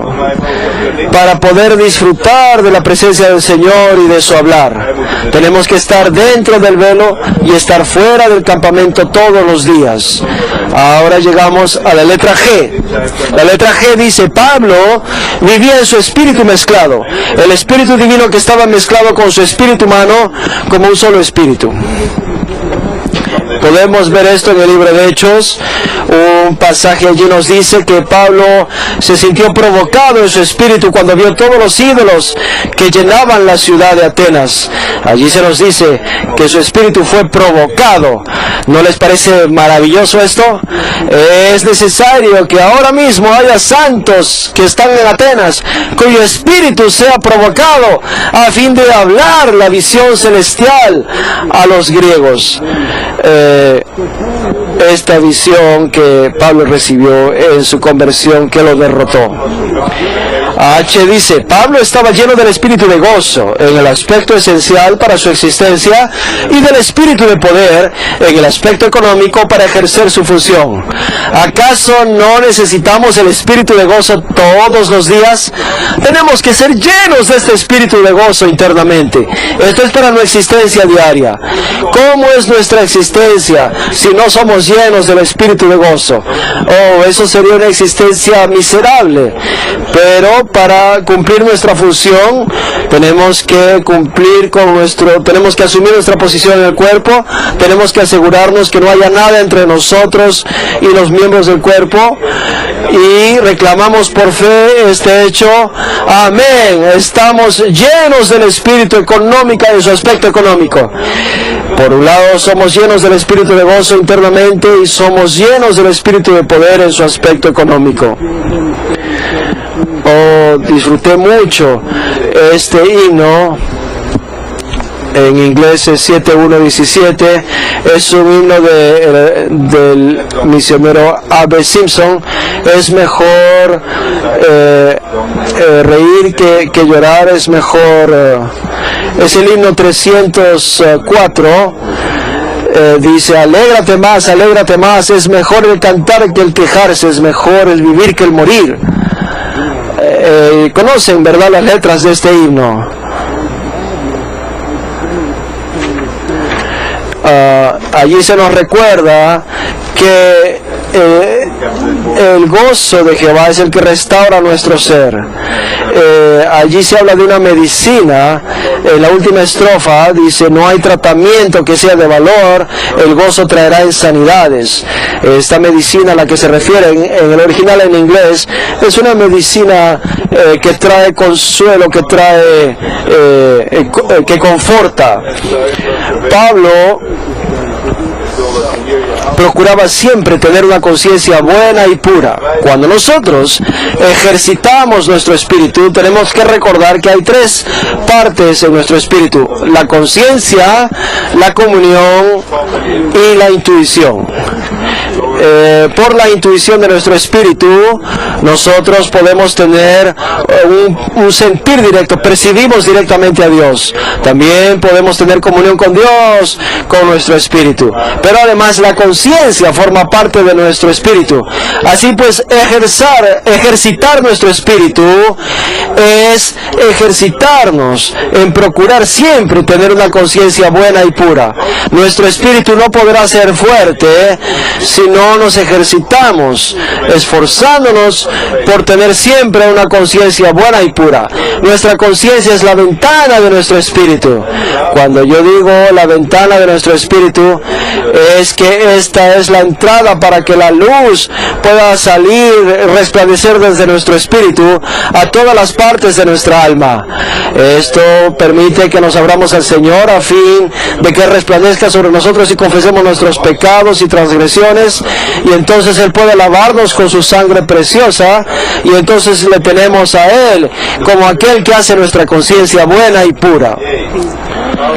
para poder disfrutar de la presencia del Señor y de su hablar. Tenemos que estar dentro del velo y estar fuera del campamento todos los días. Ahora llegamos a la letra G. La letra G dice: Pablo vivía en su espíritu mezclado, el espíritu divino que estaba mezclado con su espíritu humano como un solo espíritu. Podemos ver esto en el libro de Hechos. Un pasaje allí nos dice que Pablo se sintió provocado en su espíritu cuando vio todos los ídolos que llenaban la ciudad de Atenas. Allí se nos dice que su espíritu fue provocado. ¿No les parece maravilloso esto? Es necesario que ahora mismo haya santos que están en Atenas, cuyo espíritu sea provocado a fin de hablar la visión celestial a los griegos. Esta visión que Pablo recibió en su conversión, que lo derrotó. H dice: Pablo estaba lleno del espíritu de gozo en el aspecto esencial para su existencia y del espíritu de poder en el aspecto económico para ejercer su función. ¿Acaso no necesitamos el espíritu de gozo todos los días? Tenemos que ser llenos de este espíritu de gozo internamente. Esto es para nuestra existencia diaria. ¿Cómo es nuestra existencia si no somos llenos del espíritu de gozo? Eso sería una existencia miserable. Pero para cumplir nuestra función tenemos que tenemos que asumir nuestra posición en el cuerpo, tenemos que asegurarnos que no haya nada entre nosotros y los miembros del cuerpo, y reclamamos por fe este hecho. Amén. Estamos llenos del espíritu económico en su aspecto económico. Por un lado, somos llenos del espíritu de gozo internamente y somos llenos del espíritu de poder en su aspecto económico. Disfruté mucho este himno. En inglés es 7117, es un himno del misionero A.B. Simpson. Es mejor reír que llorar, es mejor. Es el himno 304. Dice: alégrate más, es mejor el cantar que el quejarse, es mejor el vivir que el morir. Conocen, ¿verdad?, las letras de este himno. Allí se nos recuerda que el gozo de Jehová es el que restaura nuestro ser. Allí se habla de una medicina. En la última estrofa dice: no hay tratamiento que sea de valor, el gozo traerá insanidades. Esta medicina a la que se refiere en el original en inglés es una medicina que trae consuelo, que conforta. Pablo procuraba siempre tener una conciencia buena y pura. Cuando nosotros ejercitamos nuestro espíritu, tenemos que recordar que hay tres partes en nuestro espíritu: la conciencia, la comunión y la intuición. por la intuición de nuestro espíritu, nosotros podemos tener un sentir directo, percibimos directamente a Dios. También podemos tener comunión con Dios, con nuestro espíritu. Pero además la conciencia forma parte de nuestro espíritu. Así pues, ejercitar nuestro espíritu es ejercitarnos en procurar siempre tener una conciencia buena y pura. Nuestro espíritu no podrá ser fuerte si no nos ejercitamos, esforzándonos por tener siempre una conciencia buena y pura. Nuestra conciencia es la ventana de nuestro espíritu. Cuando yo digo la ventana de nuestro espíritu, es que esta es la entrada para que la luz pueda salir, resplandecer desde nuestro espíritu a todas las partes de nuestra alma. Esto permite que nos abramos al Señor a fin de que resplandezca sobre nosotros y confesemos nuestros pecados y transgresiones, y entonces Él puede lavarnos con su sangre preciosa, y entonces le tenemos a Él como aquel que hace nuestra conciencia buena y pura.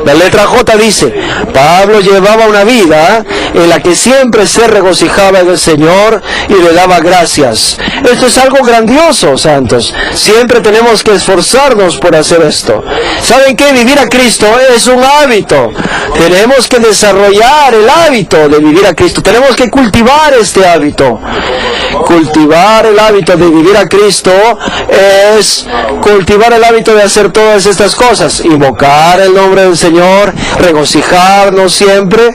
La letra J dice: Pablo llevaba una vida en la que siempre se regocijaba en el Señor y le daba gracias. Esto es algo grandioso, santos. Siempre tenemos que esforzarnos por hacer esto. ¿Saben qué? Vivir a Cristo es un hábito. Tenemos que desarrollar el hábito de vivir a Cristo. Tenemos que cultivar este hábito. Cultivar el hábito de vivir a Cristo es cultivar el hábito de hacer todas estas cosas: invocar el nombre del Señor, regocijarnos siempre,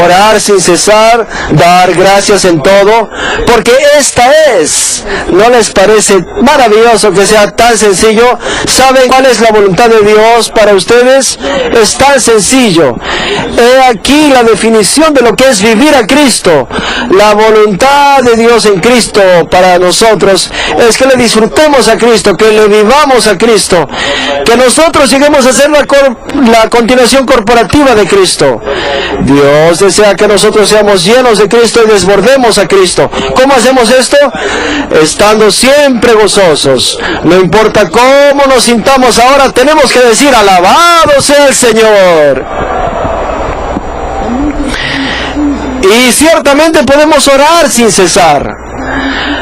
orar sin cesar, dar gracias en todo, porque esta es, ¿no les parece maravilloso que sea tan sencillo? ¿Saben cuál es la voluntad de Dios para ustedes? Es tan sencillo. He aquí la definición de lo que es vivir a Cristo. La voluntad de Dios en Cristo para nosotros es que le disfrutemos a Cristo, que le vivamos a Cristo, que nosotros lleguemos a ser la continuación corporativa de Cristo. Dios desea que nosotros seamos llenos de Cristo y desbordemos a Cristo. ¿Cómo hacemos esto? Estando siempre gozosos. No importa cómo nos sintamos ahora, tenemos que decir: alabado sea el Señor. Y ciertamente podemos orar sin cesar.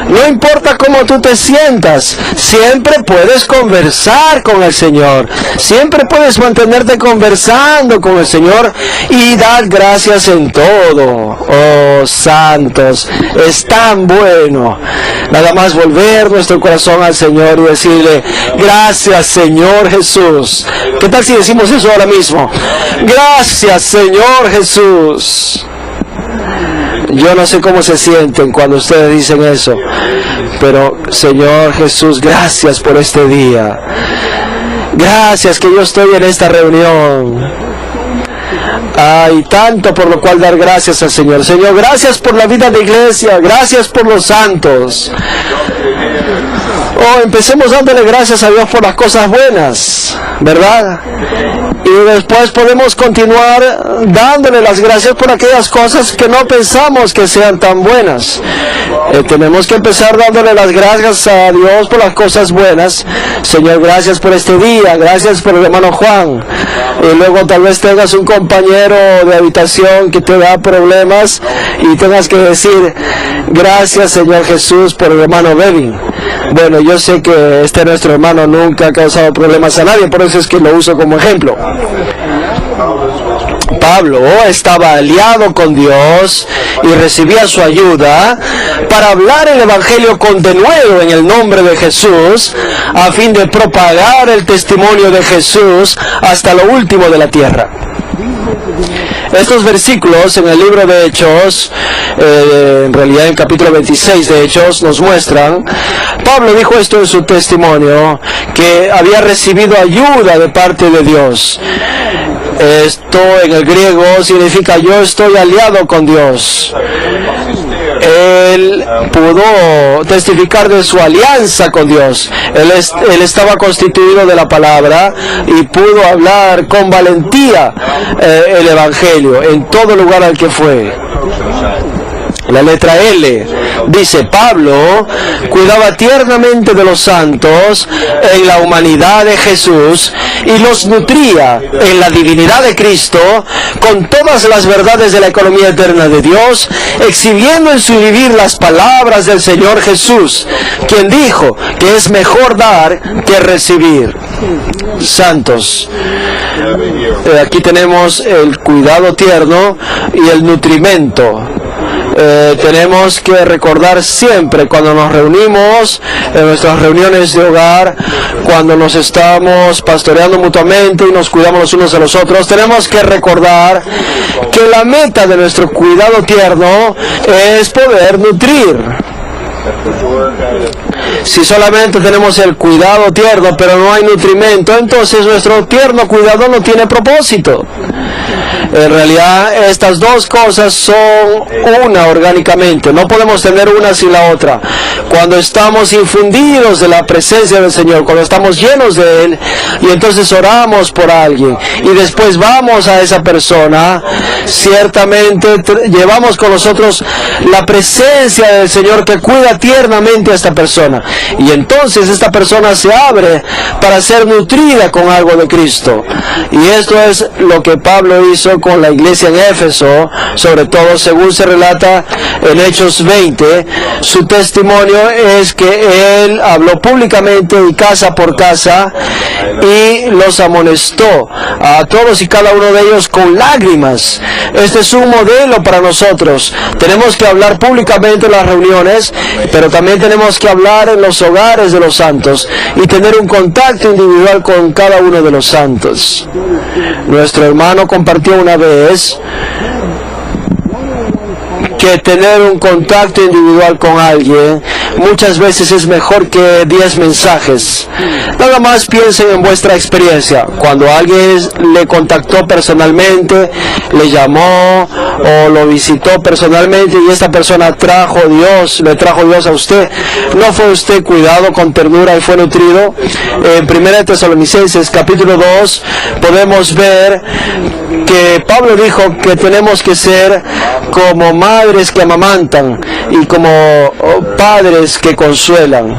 No importa cómo tú te sientas, siempre puedes conversar con el Señor. Siempre puedes mantenerte conversando con el Señor y dar gracias en todo. Oh, santos, es tan bueno. Nada más volver nuestro corazón al Señor y decirle: gracias, Señor Jesús. ¿Qué tal si decimos eso ahora mismo? Gracias, Señor Jesús. Yo no sé cómo se sienten cuando ustedes dicen eso, pero Señor Jesús, gracias por este día. Gracias que yo estoy en esta reunión. Hay tanto por lo cual dar gracias al Señor. Señor, gracias por la vida de iglesia, gracias por los santos. Oh, empecemos dándole gracias a Dios por las cosas buenas, ¿verdad? Y después podemos continuar dándole las gracias por aquellas cosas que no pensamos que sean tan buenas. Tenemos que empezar dándole las gracias a Dios por las cosas buenas. Señor, gracias por este día, gracias por el hermano Juan. Y luego tal vez tengas un compañero de habitación que te da problemas y tengas que decir: gracias, Señor Jesús, por el hermano Bevin. Bueno, yo sé que nuestro hermano nunca ha causado problemas a nadie, por eso es que lo uso como ejemplo. Pablo estaba aliado con Dios y recibía su ayuda para hablar el Evangelio con denuedo en el nombre de Jesús, a fin de propagar el testimonio de Jesús hasta lo último de la tierra. Estos versículos en el libro de Hechos, en realidad en el capítulo 26 de Hechos, nos muestran, Pablo dijo esto en su testimonio, que había recibido ayuda de parte de Dios. Esto en el griego significa: yo estoy aliado con Dios. Él pudo testificar de su alianza con Dios. Él estaba constituido de la palabra y pudo hablar con valentía el Evangelio en todo lugar al que fue. La letra L. Dice: Pablo cuidaba tiernamente de los santos en la humanidad de Jesús y los nutría en la divinidad de Cristo con todas las verdades de la economía eterna de Dios, exhibiendo en su vivir las palabras del Señor Jesús, quien dijo que es mejor dar que recibir. Santos. Aquí tenemos el cuidado tierno y el nutrimento. Tenemos que recordar siempre cuando nos reunimos, en nuestras reuniones de hogar, cuando nos estamos pastoreando mutuamente y nos cuidamos los unos a los otros, tenemos que recordar que la meta de nuestro cuidado tierno es poder nutrir. Si solamente tenemos el cuidado tierno pero no hay nutrimento, entonces nuestro tierno cuidado no tiene propósito. En realidad estas dos cosas son una orgánicamente, no podemos tener una sin la otra. Cuando estamos infundidos de la presencia del Señor, cuando estamos llenos de Él, y entonces oramos por alguien y después vamos a esa persona, ciertamente llevamos con nosotros la presencia del Señor que cuida tiernamente a esta persona, y entonces esta persona se abre para ser nutrida con algo de Cristo. Y esto es lo que Pablo hizo con la iglesia en Éfeso, sobre todo según se relata en Hechos 20. Su testimonio es que él habló públicamente y casa por casa y los amonestó a todos y cada uno de ellos con lágrimas. Este es un modelo para nosotros. Tenemos que hablar públicamente en las reuniones, pero también tenemos que hablar en los hogares de los santos y tener un contacto individual con cada uno de los santos. Nuestro hermano compartió una vez que tener un contacto individual con alguien muchas veces es mejor que 10 mensajes. Nada más piensen en vuestra experiencia. Cuando alguien le contactó personalmente, le llamó o lo visitó personalmente y esta persona le trajo Dios a usted, ¿no fue usted cuidado con ternura y fue nutrido? En 1 Tesalonicenses capítulo 2 podemos ver que Pablo dijo que tenemos que ser como madres que amamantan y como padres que consuelan,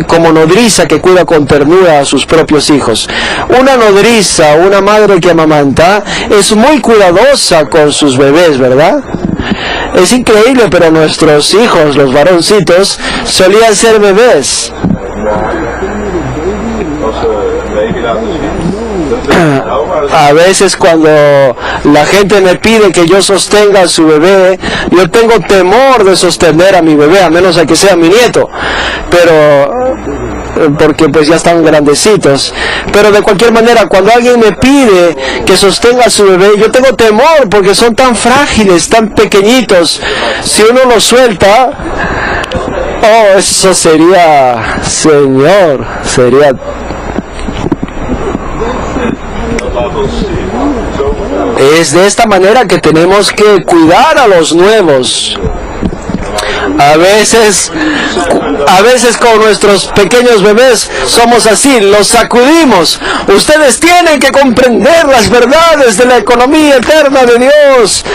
como nodriza que cuida con ternura a sus propios hijos. Una nodriza, una madre que amamanta, es muy cuidadosa con sus bebés, ¿verdad? Es increíble, pero nuestros hijos, los varoncitos, solían ser bebés. A veces cuando la gente me pide que yo sostenga a su bebé, yo tengo temor de sostener a mi bebé, a menos a que sea mi nieto, pero porque pues ya están grandecitos. Pero de cualquier manera, cuando alguien me pide que sostenga a su bebé, yo tengo temor porque son tan frágiles, tan pequeñitos. Si uno los suelta, oh, eso sería, Señor, sería... Es de esta manera que tenemos que cuidar a los nuevos. A veces con nuestros pequeños bebés somos así, los sacudimos. Ustedes tienen que comprender las verdades de la economía eterna de Dios.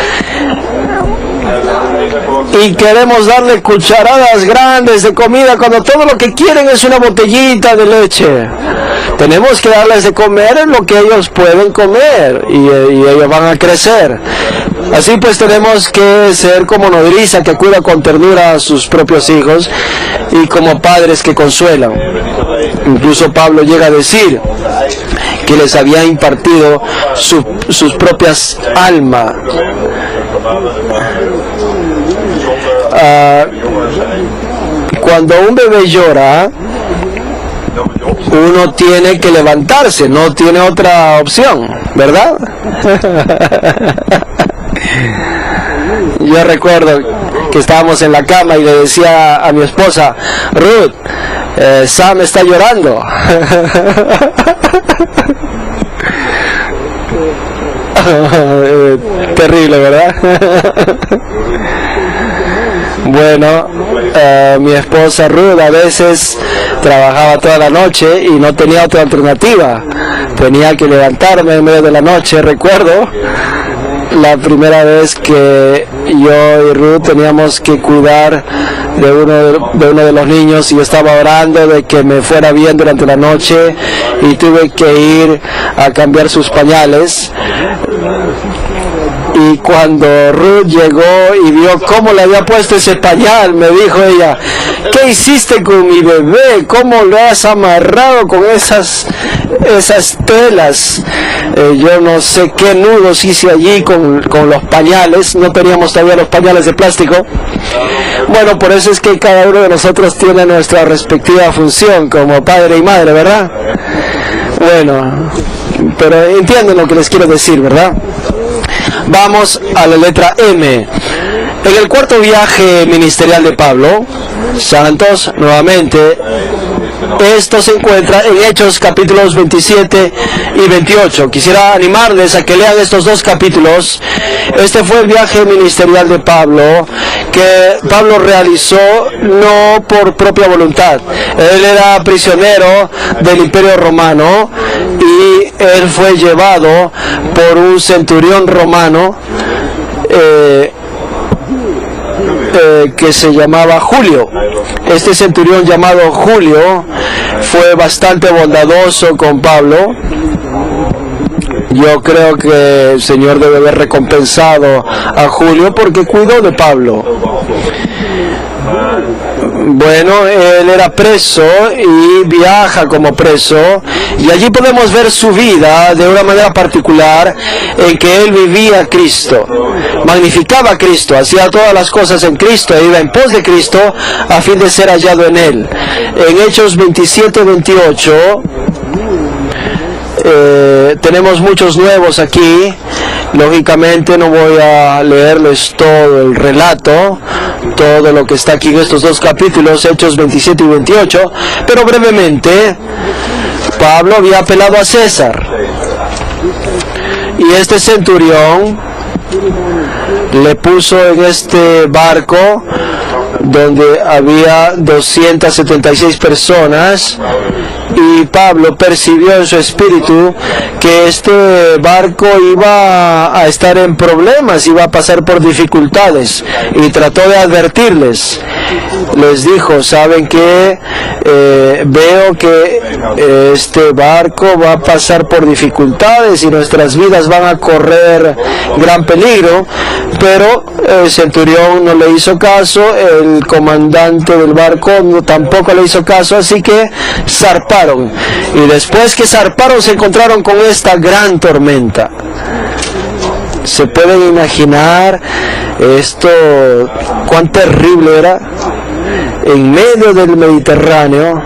Y queremos darle cucharadas grandes de comida cuando todo lo que quieren es una botellita de leche. Tenemos que darles de comer en lo que ellos pueden comer y ellos van a crecer. Así pues tenemos que ser como nodriza que cuida con ternura a sus propios hijos y como padres que consuelan. Incluso Pablo llega a decir que les había impartido sus propias almas. Cuando un bebé llora, uno tiene que levantarse, no tiene otra opción, ¿verdad? Yo recuerdo que estábamos en la cama y le decía a mi esposa, Ruth, Sam está llorando. Terrible, ¿verdad? Bueno, mi esposa Ruth a veces trabajaba toda la noche y no tenía otra alternativa. Tenía que levantarme en medio de la noche, recuerdo. la primera vez que yo y Ruth teníamos que cuidar de uno de los niños, y yo estaba orando de que me fuera bien durante la noche y tuve que ir a cambiar sus pañales. Y cuando Ruth llegó y vio cómo le había puesto ese pañal, me dijo ella: ¿qué hiciste con mi bebé? ¿Cómo lo has amarrado con esas telas? Yo no sé qué nudos hice allí con los pañales. No teníamos todavía los pañales de plástico. Bueno, por eso es que cada uno de nosotros tiene nuestra respectiva función como padre y madre, ¿verdad? Bueno, pero entienden lo que les quiero decir, ¿verdad? Vamos a la letra M. En el cuarto viaje ministerial de Pablo, santos, nuevamente, esto se encuentra en Hechos capítulos 27 y 28. Quisiera animarles a que lean estos dos capítulos. Este fue el viaje ministerial de Pablo, que Pablo realizó no por propia voluntad. Él era prisionero del Imperio Romano y él fue llevado por un centurión romano que se llamaba Julio. Este centurión llamado Julio fue bastante bondadoso con Pablo. Yo creo que el Señor debe haber recompensado a Julio porque cuidó de Pablo. Bueno, él era preso y viaja como preso, y allí podemos ver su vida de una manera particular en que él vivía a Cristo, magnificaba a Cristo, hacía todas las cosas en Cristo e iba en pos de Cristo a fin de ser hallado en él. En Hechos 27-28 tenemos muchos nuevos aquí. Lógicamente no voy a leerles todo el relato, todo lo que está aquí en estos dos capítulos, Hechos 27 y 28, pero brevemente, Pablo había apelado a César, y este centurión le puso en este barco donde había 276 personas, y Pablo percibió en su espíritu que este barco iba a estar en problemas, iba a pasar por dificultades, y trató de advertirles. Les dijo: ¿saben qué? Veo que este barco va a pasar por dificultades y nuestras vidas van a correr gran peligro. Pero el centurión no le hizo caso, el comandante del barco tampoco le hizo caso, así que zarparon. Y después que zarparon se encontraron con esta gran tormenta. ¿Se pueden imaginar esto? ¿Cuán terrible era? En medio del Mediterráneo.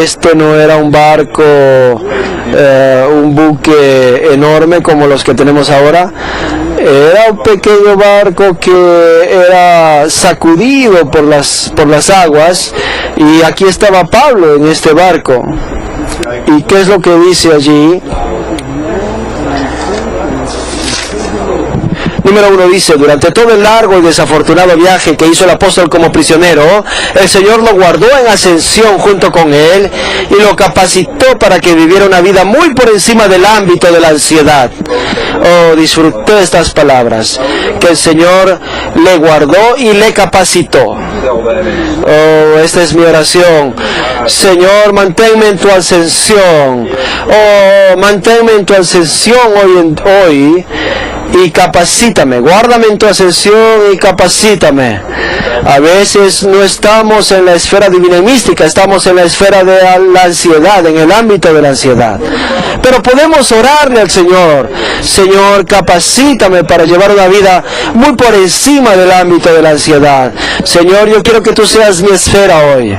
Este no era un barco, un buque enorme como los que tenemos ahora. Era un pequeño barco que era sacudido por las aguas, y aquí estaba Pablo en este barco. ¿Y qué es lo que dice allí? Número 1 dice: durante todo el largo y desafortunado viaje que hizo el apóstol como prisionero, el Señor lo guardó en ascensión junto con él y lo capacitó para que viviera una vida muy por encima del ámbito de la ansiedad. Oh, disfruté estas palabras, que el Señor le guardó y le capacitó. Oh, esta es mi oración. Señor, manténme en tu ascensión. Oh, manténme en tu ascensión hoy y capacítame, guárdame en tu ascensión y capacítame. A veces no estamos en la esfera divina y mística, estamos en la esfera de la ansiedad, en el ámbito de la ansiedad. Pero podemos orarle al Señor: Señor, capacítame para llevar una vida muy por encima del ámbito de la ansiedad. Señor, yo quiero que tú seas mi esfera hoy.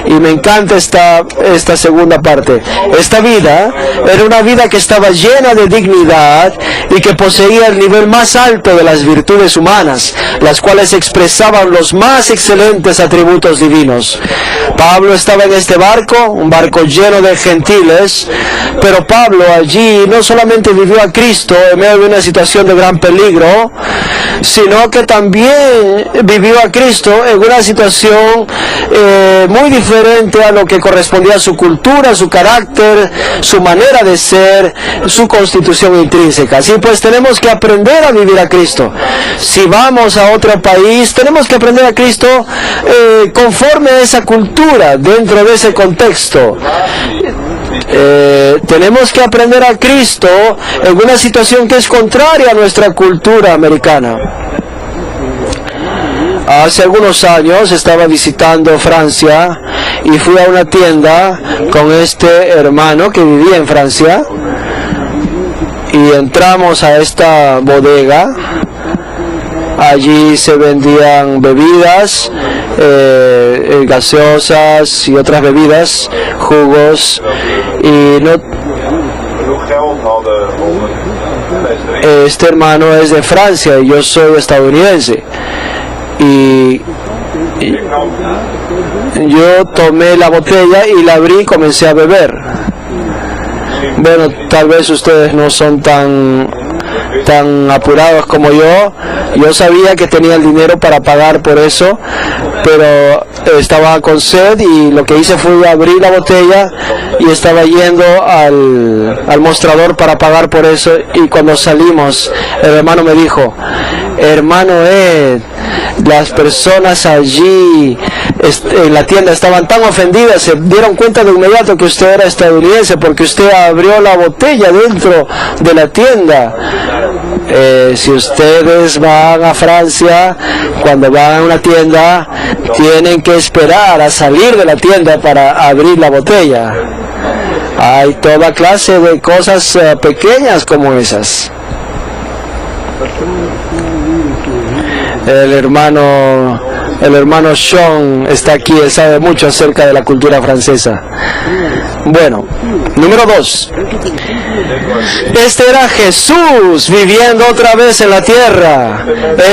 Y me encanta esta segunda parte. Esta vida era una vida que estaba llena de dignidad y que poseía el nivel más alto de las virtudes humanas, las cuales expresaban los más excelentes atributos divinos. Pablo estaba en este barco, un barco lleno de gentiles, pero Pablo allí no solamente vivió a Cristo en medio de una situación de gran peligro, sino que también vivió a Cristo en una situación muy diferente a lo que correspondía a su cultura, su carácter, su manera de ser, su constitución intrínseca. Así pues tenemos que aprender a vivir a Cristo. Si vamos a otro país, tenemos que aprender a Cristo conforme a esa cultura, dentro de ese contexto. Tenemos que aprender a Cristo en una situación que es contraria a nuestra cultura americana. Hace algunos años estaba visitando Francia y fui a una tienda con este hermano que vivía en Francia y entramos a esta bodega. Allí se vendían bebidas, gaseosas y otras bebidas, jugos, y este hermano es de Francia y yo soy estadounidense. Y yo tomé la botella y la abrí y comencé a beber. Bueno, tal vez ustedes no son tan apurados como yo. Yo sabía que tenía el dinero para pagar por eso, pero estaba con sed y lo que hice fue abrir la botella y estaba yendo al mostrador para pagar por eso, y cuando salimos el hermano me dijo: hermano Ed, las personas allí en la tienda estaban tan ofendidas, se dieron cuenta de inmediato que usted era estadounidense porque usted abrió la botella dentro de la tienda. Si ustedes van a Francia, cuando van a una tienda, tienen que esperar a salir de la tienda para abrir la botella. Hay toda clase de cosas pequeñas como esas. El hermano Sean está aquí, él sabe mucho acerca de la cultura francesa. Bueno, número 2. Este era Jesús viviendo otra vez en la tierra,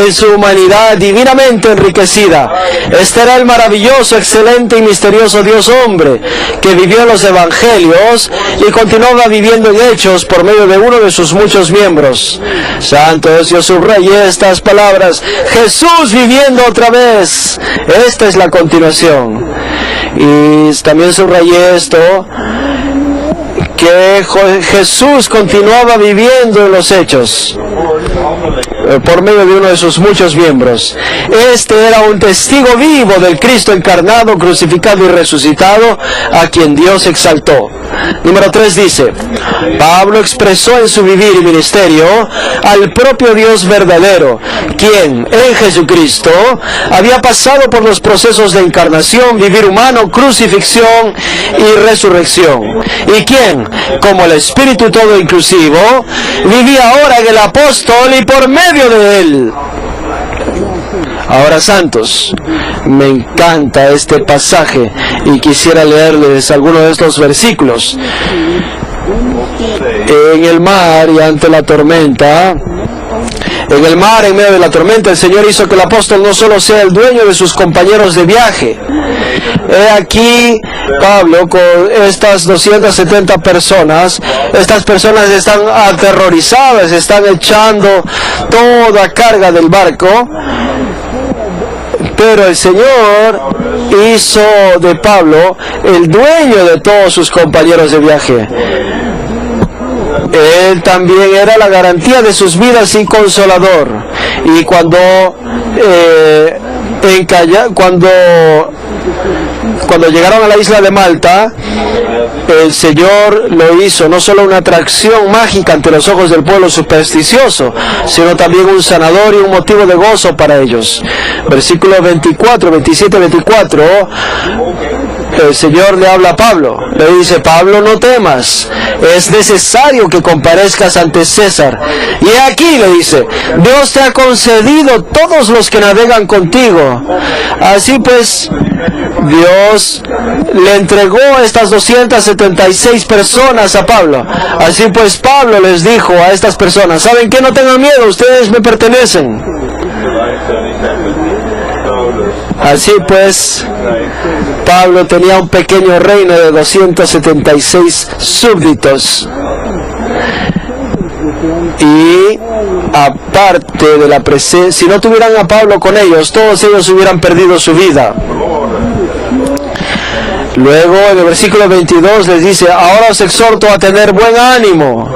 en su humanidad divinamente enriquecida. Este era el maravilloso, excelente y misterioso Dios hombre, que vivió en los evangelios y continuaba viviendo en Hechos por medio de uno de sus muchos miembros. Santos, yo subrayé estas palabras: Jesús viviendo otra vez. Esta es la continuación. Y también subrayé esto, que Jesús continuaba viviendo en los Hechos por medio de uno de sus muchos miembros. Este era un testigo vivo del Cristo encarnado, crucificado y resucitado, a quien Dios exaltó. Número 3 dice: Pablo expresó en su vivir y ministerio al propio Dios verdadero, quien en Jesucristo había pasado por los procesos de encarnación, vivir humano, crucifixión y resurrección, y quien, como el Espíritu todo inclusivo, vivía ahora en el apóstol y por medio de él. Ahora, santos, me encanta este pasaje y quisiera leerles algunos de estos versículos. En el mar y ante la tormenta, en el mar, en medio de la tormenta, el Señor hizo que el apóstol no solo sea el dueño de sus compañeros de viaje. He aquí Pablo con estas 270 personas. Estas personas están aterrorizadas, están echando toda carga del barco, pero el Señor hizo de Pablo el dueño de todos sus compañeros de viaje. Él también era la garantía de sus vidas y consolador. Y cuando llegaron a la isla de Malta, el Señor lo hizo no solo una atracción mágica ante los ojos del pueblo supersticioso, sino también un sanador y un motivo de gozo para ellos. Versículo 27-24, el Señor le habla a Pablo, le dice: Pablo, no temas, es necesario que comparezcas ante César. Y he aquí, le dice, Dios te ha concedido todos los que navegan contigo. Así pues, Dios le entregó estas 276 personas a Pablo. Así pues, Pablo les dijo a estas personas: ¿saben qué? No tengan miedo, ustedes me pertenecen. Así pues, Pablo tenía un pequeño reino de 276 súbditos. Y aparte de la presencia, si no tuvieran a Pablo con ellos, todos ellos hubieran perdido su vida. Luego en el versículo 22 les dice: ahora os exhorto a tener buen ánimo.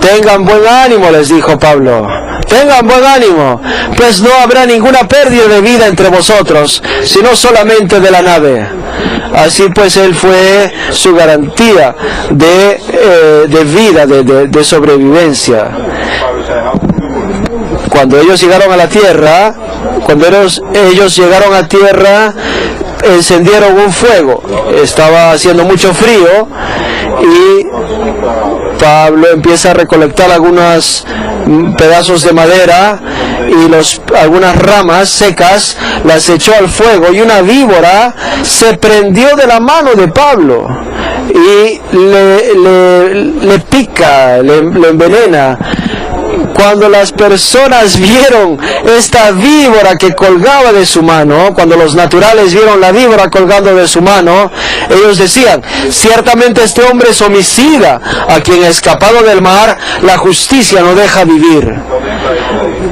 Tengan buen ánimo, les dijo Pablo. Tengan buen ánimo, pues no habrá ninguna pérdida de vida entre vosotros, sino solamente de la nave. Así pues, él fue su garantía de vida, de sobrevivencia. Cuando ellos llegaron a la tierra, ellos llegaron a tierra, encendieron un fuego. Estaba haciendo mucho frío y Pablo empieza a recolectar algunos pedazos de madera y algunas ramas secas, las echó al fuego, y una víbora se prendió de la mano de Pablo y le pica, le envenena. Cuando las personas vieron esta víbora que colgaba de su mano, cuando los naturales vieron la víbora colgando de su mano, ellos decían: ciertamente este hombre es homicida, a quien escapado del mar la justicia no deja vivir.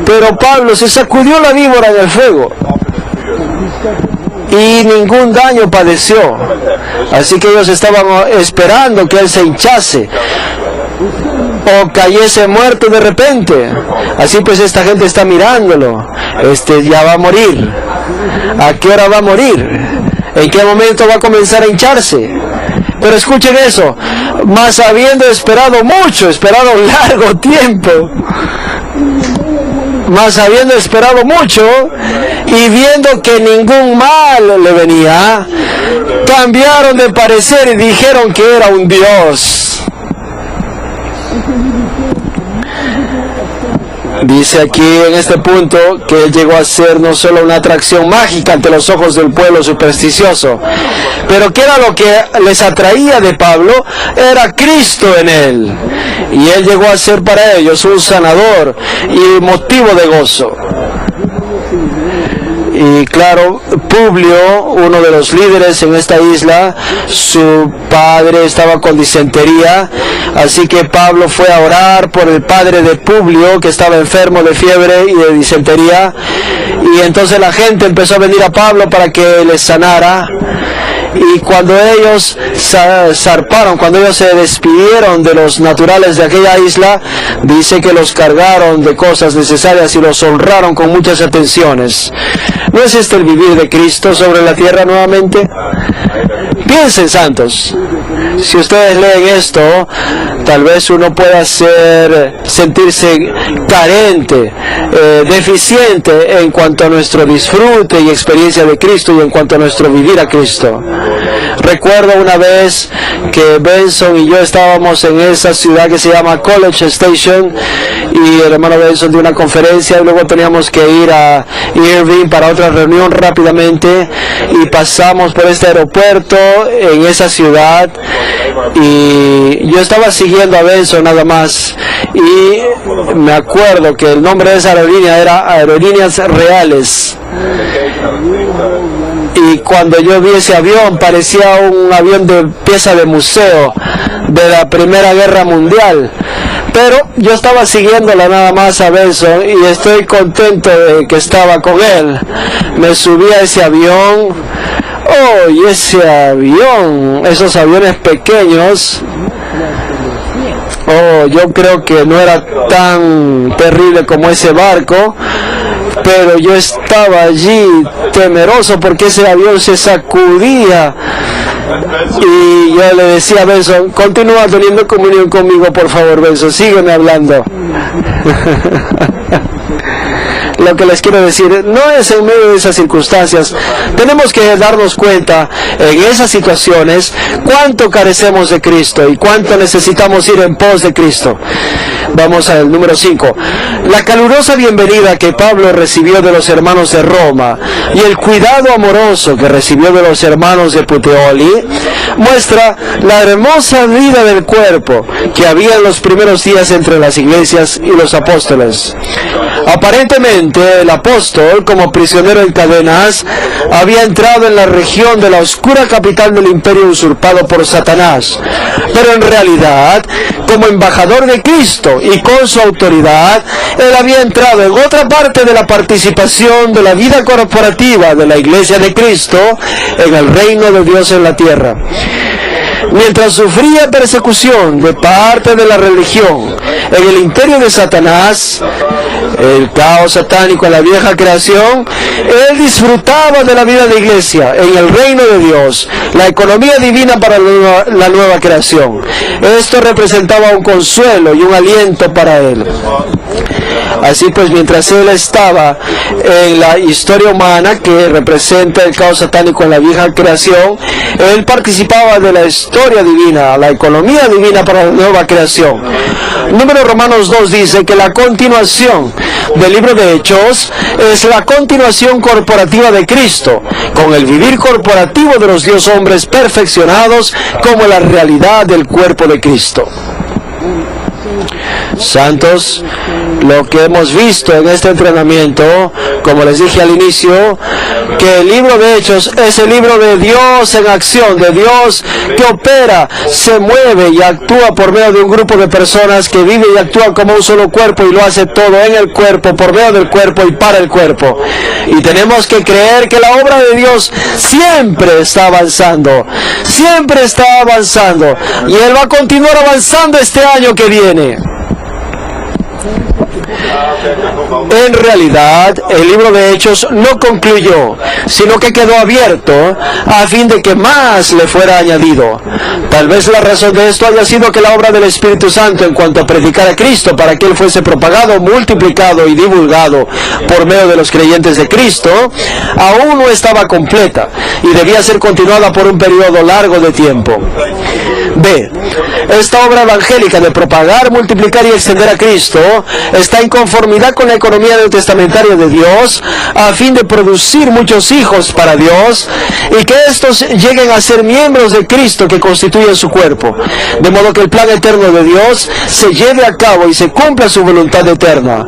Pero Pablo se sacudió la víbora en el fuego y ningún daño padeció. Así que ellos estaban esperando que él se hinchase o cayese muerto de repente. Así pues, esta gente está mirándolo. Ya va a morir. ¿A qué hora va a morir? ¿En qué momento va a comenzar a hincharse? Pero escuchen eso: mas habiendo esperado mucho, esperado un largo tiempo, mas habiendo esperado mucho y viendo que ningún mal le venía, cambiaron de parecer y dijeron que era un dios. Dice aquí en este punto que él llegó a ser no solo una atracción mágica ante los ojos del pueblo supersticioso, pero que era lo que les atraía de Pablo, era Cristo en él, y él llegó a ser para ellos un sanador y motivo de gozo. Y claro, Publio, uno de los líderes en esta isla, su padre estaba con disentería, así que Pablo fue a orar por el padre de Publio, que estaba enfermo de fiebre y de disentería, y entonces la gente empezó a venir a Pablo para que les sanara. Y cuando ellos zarparon, cuando ellos se despidieron de los naturales de aquella isla, dice que los cargaron de cosas necesarias y los honraron con muchas atenciones. ¿No es este el vivir de Cristo sobre la tierra nuevamente? Piensen, santos. Si ustedes leen esto, tal vez uno pueda sentirse carente, deficiente en cuanto a nuestro disfrute y experiencia de Cristo y en cuanto a nuestro vivir a Cristo. Recuerdo una vez que Benson y yo estábamos en esa ciudad que se llama College Station, y el hermano Benson dio una conferencia y luego teníamos que ir a Irving para otra reunión rápidamente, y pasamos por este aeropuerto en esa ciudad, y yo estaba siguiendo a Benson nada más, y me acuerdo que el nombre de esa aerolínea era Aerolíneas Reales. Y cuando yo vi ese avión, parecía un avión de pieza de museo de la Primera Guerra Mundial. Pero yo estaba siguiéndola nada más a Benson, y estoy contento de que estaba con él. Me subí a ese avión. Oh, y ese avión, esos aviones pequeños. Oh, yo creo que no era tan terrible como ese barco, pero yo estaba allí temeroso porque ese avión se sacudía, y yo le decía a Benson: continúa teniendo comunión conmigo, por favor, Benson, sígueme hablando. Lo que les quiero decir no es en medio de esas circunstancias. Tenemos que darnos cuenta en esas situaciones cuánto carecemos de Cristo y cuánto necesitamos ir en pos de Cristo. Vamos al número 5. La calurosa bienvenida que Pablo recibió de los hermanos de Roma y el cuidado amoroso que recibió de los hermanos de Puteoli muestra la hermosa vida del cuerpo que había en los primeros días entre las iglesias y los apóstoles. Aparentemente, el apóstol, como prisionero en cadenas, había entrado en la región de la oscura capital del imperio usurpado por Satanás. Pero en realidad, como embajador de Cristo, Cristo y con su autoridad, él había entrado en otra parte de la participación de la vida corporativa de la Iglesia de Cristo en el reino de Dios en la tierra. Mientras sufría persecución de parte de la religión en el imperio de Satanás, el caos satánico en la vieja creación, él disfrutaba de la vida de iglesia en el reino de Dios, la economía divina para la nueva creación. Esto representaba un consuelo y un aliento para él. Así pues, mientras él estaba en la historia humana que representa el caos satánico en la vieja creación, él participaba de la historia divina, la economía divina para la nueva creación. Número Romanos 2 dice que la continuación del libro de Hechos es la continuación corporativa de Cristo, con el vivir corporativo de los Dios hombres perfeccionados como la realidad del cuerpo de Cristo. Santos, lo que hemos visto en este entrenamiento, como les dije al inicio, que el libro de Hechos es el libro de Dios en acción, de Dios que opera, se mueve y actúa por medio de un grupo de personas que vive y actúa como un solo cuerpo y lo hace todo en el cuerpo, por medio del cuerpo y para el cuerpo. Y tenemos que creer que la obra de Dios siempre está avanzando, y Él va a continuar avanzando este año que viene. En realidad, el libro de Hechos no concluyó, sino que quedó abierto a fin de que más le fuera añadido. Tal vez la razón de esto haya sido que la obra del Espíritu Santo en cuanto a predicar a Cristo para que Él fuese propagado, multiplicado y divulgado por medio de los creyentes de Cristo, aún no estaba completa y debía ser continuada por un periodo largo de tiempo. B. Esta obra evangélica de propagar, multiplicar y extender a Cristo está en conformidad con la economía neotestamentaria de Dios a fin de producir muchos hijos para Dios y que estos lleguen a ser miembros de Cristo que constituyen su cuerpo, de modo que el plan eterno de Dios se lleve a cabo y se cumpla su voluntad eterna.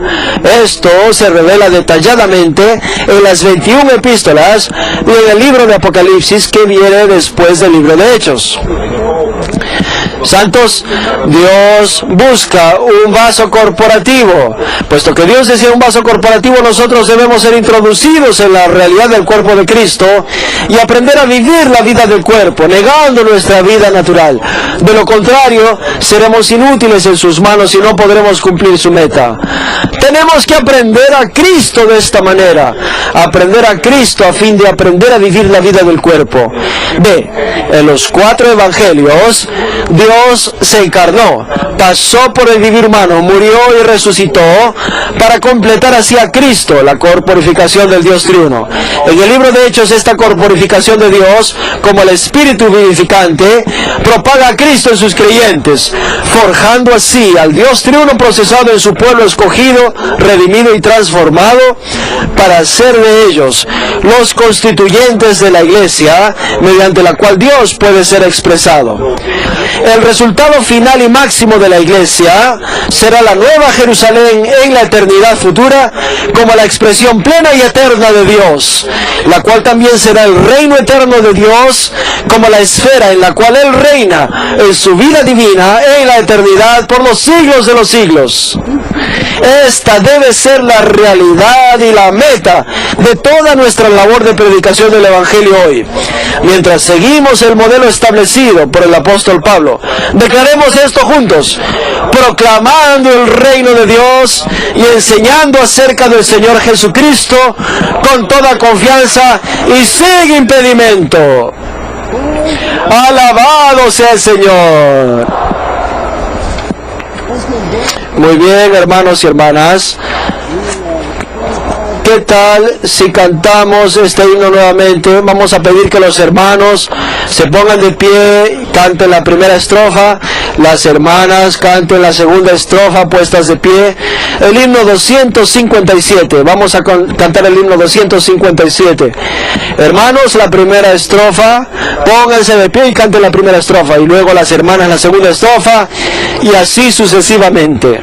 Esto se revela detalladamente en las 21 epístolas y en el libro de Apocalipsis que viene después del libro de Hechos. Santos, Dios busca un vaso corporativo. Puesto que Dios desea un vaso corporativo, nosotros debemos ser introducidos en la realidad del cuerpo de Cristo y aprender a vivir la vida del cuerpo, negando nuestra vida natural. De lo contrario, seremos inútiles en sus manos y no podremos cumplir su meta. Tenemos que aprender a Cristo de esta manera, aprender a Cristo a fin de aprender a vivir la vida del cuerpo. B. En los 4 evangelios, Dios se encarnó, pasó por el vivir humano, murió y resucitó para completar así a Cristo, la corporificación del Dios triuno. En el libro de Hechos, esta corporificación de Dios, como el Espíritu vivificante, propaga a Cristo en sus creyentes, forjando así al Dios triuno procesado en su pueblo escogido, redimido y transformado, para ser de ellos los constituyentes de la iglesia, mediante la cual Dios puede ser expresado. El resultado final y máximo de la iglesia será la nueva Jerusalén en la eternidad futura, como la expresión plena y eterna de Dios, la cual también será el reino eterno de Dios, como la esfera en la cual Él reina en su vida divina en la eternidad por los siglos de los siglos. Esta debe ser la realidad y la meta de toda nuestra labor de predicación del Evangelio hoy. Mientras seguimos el modelo establecido por el apóstol Pablo, declaremos esto juntos, proclamando el reino de Dios y enseñando acerca del Señor Jesucristo con toda confianza y sin impedimento. Alabado sea el Señor. Muy bien, hermanos y hermanas. ¿Qué tal si cantamos este himno nuevamente? Vamos a pedir que los hermanos se pongan de pie, canten la primera estrofa, las hermanas canten la segunda estrofa puestas de pie. El himno 257, vamos a cantar el himno 257. Hermanos, la primera estrofa, pónganse de pie y canten la primera estrofa, y luego las hermanas la segunda estrofa, y así sucesivamente.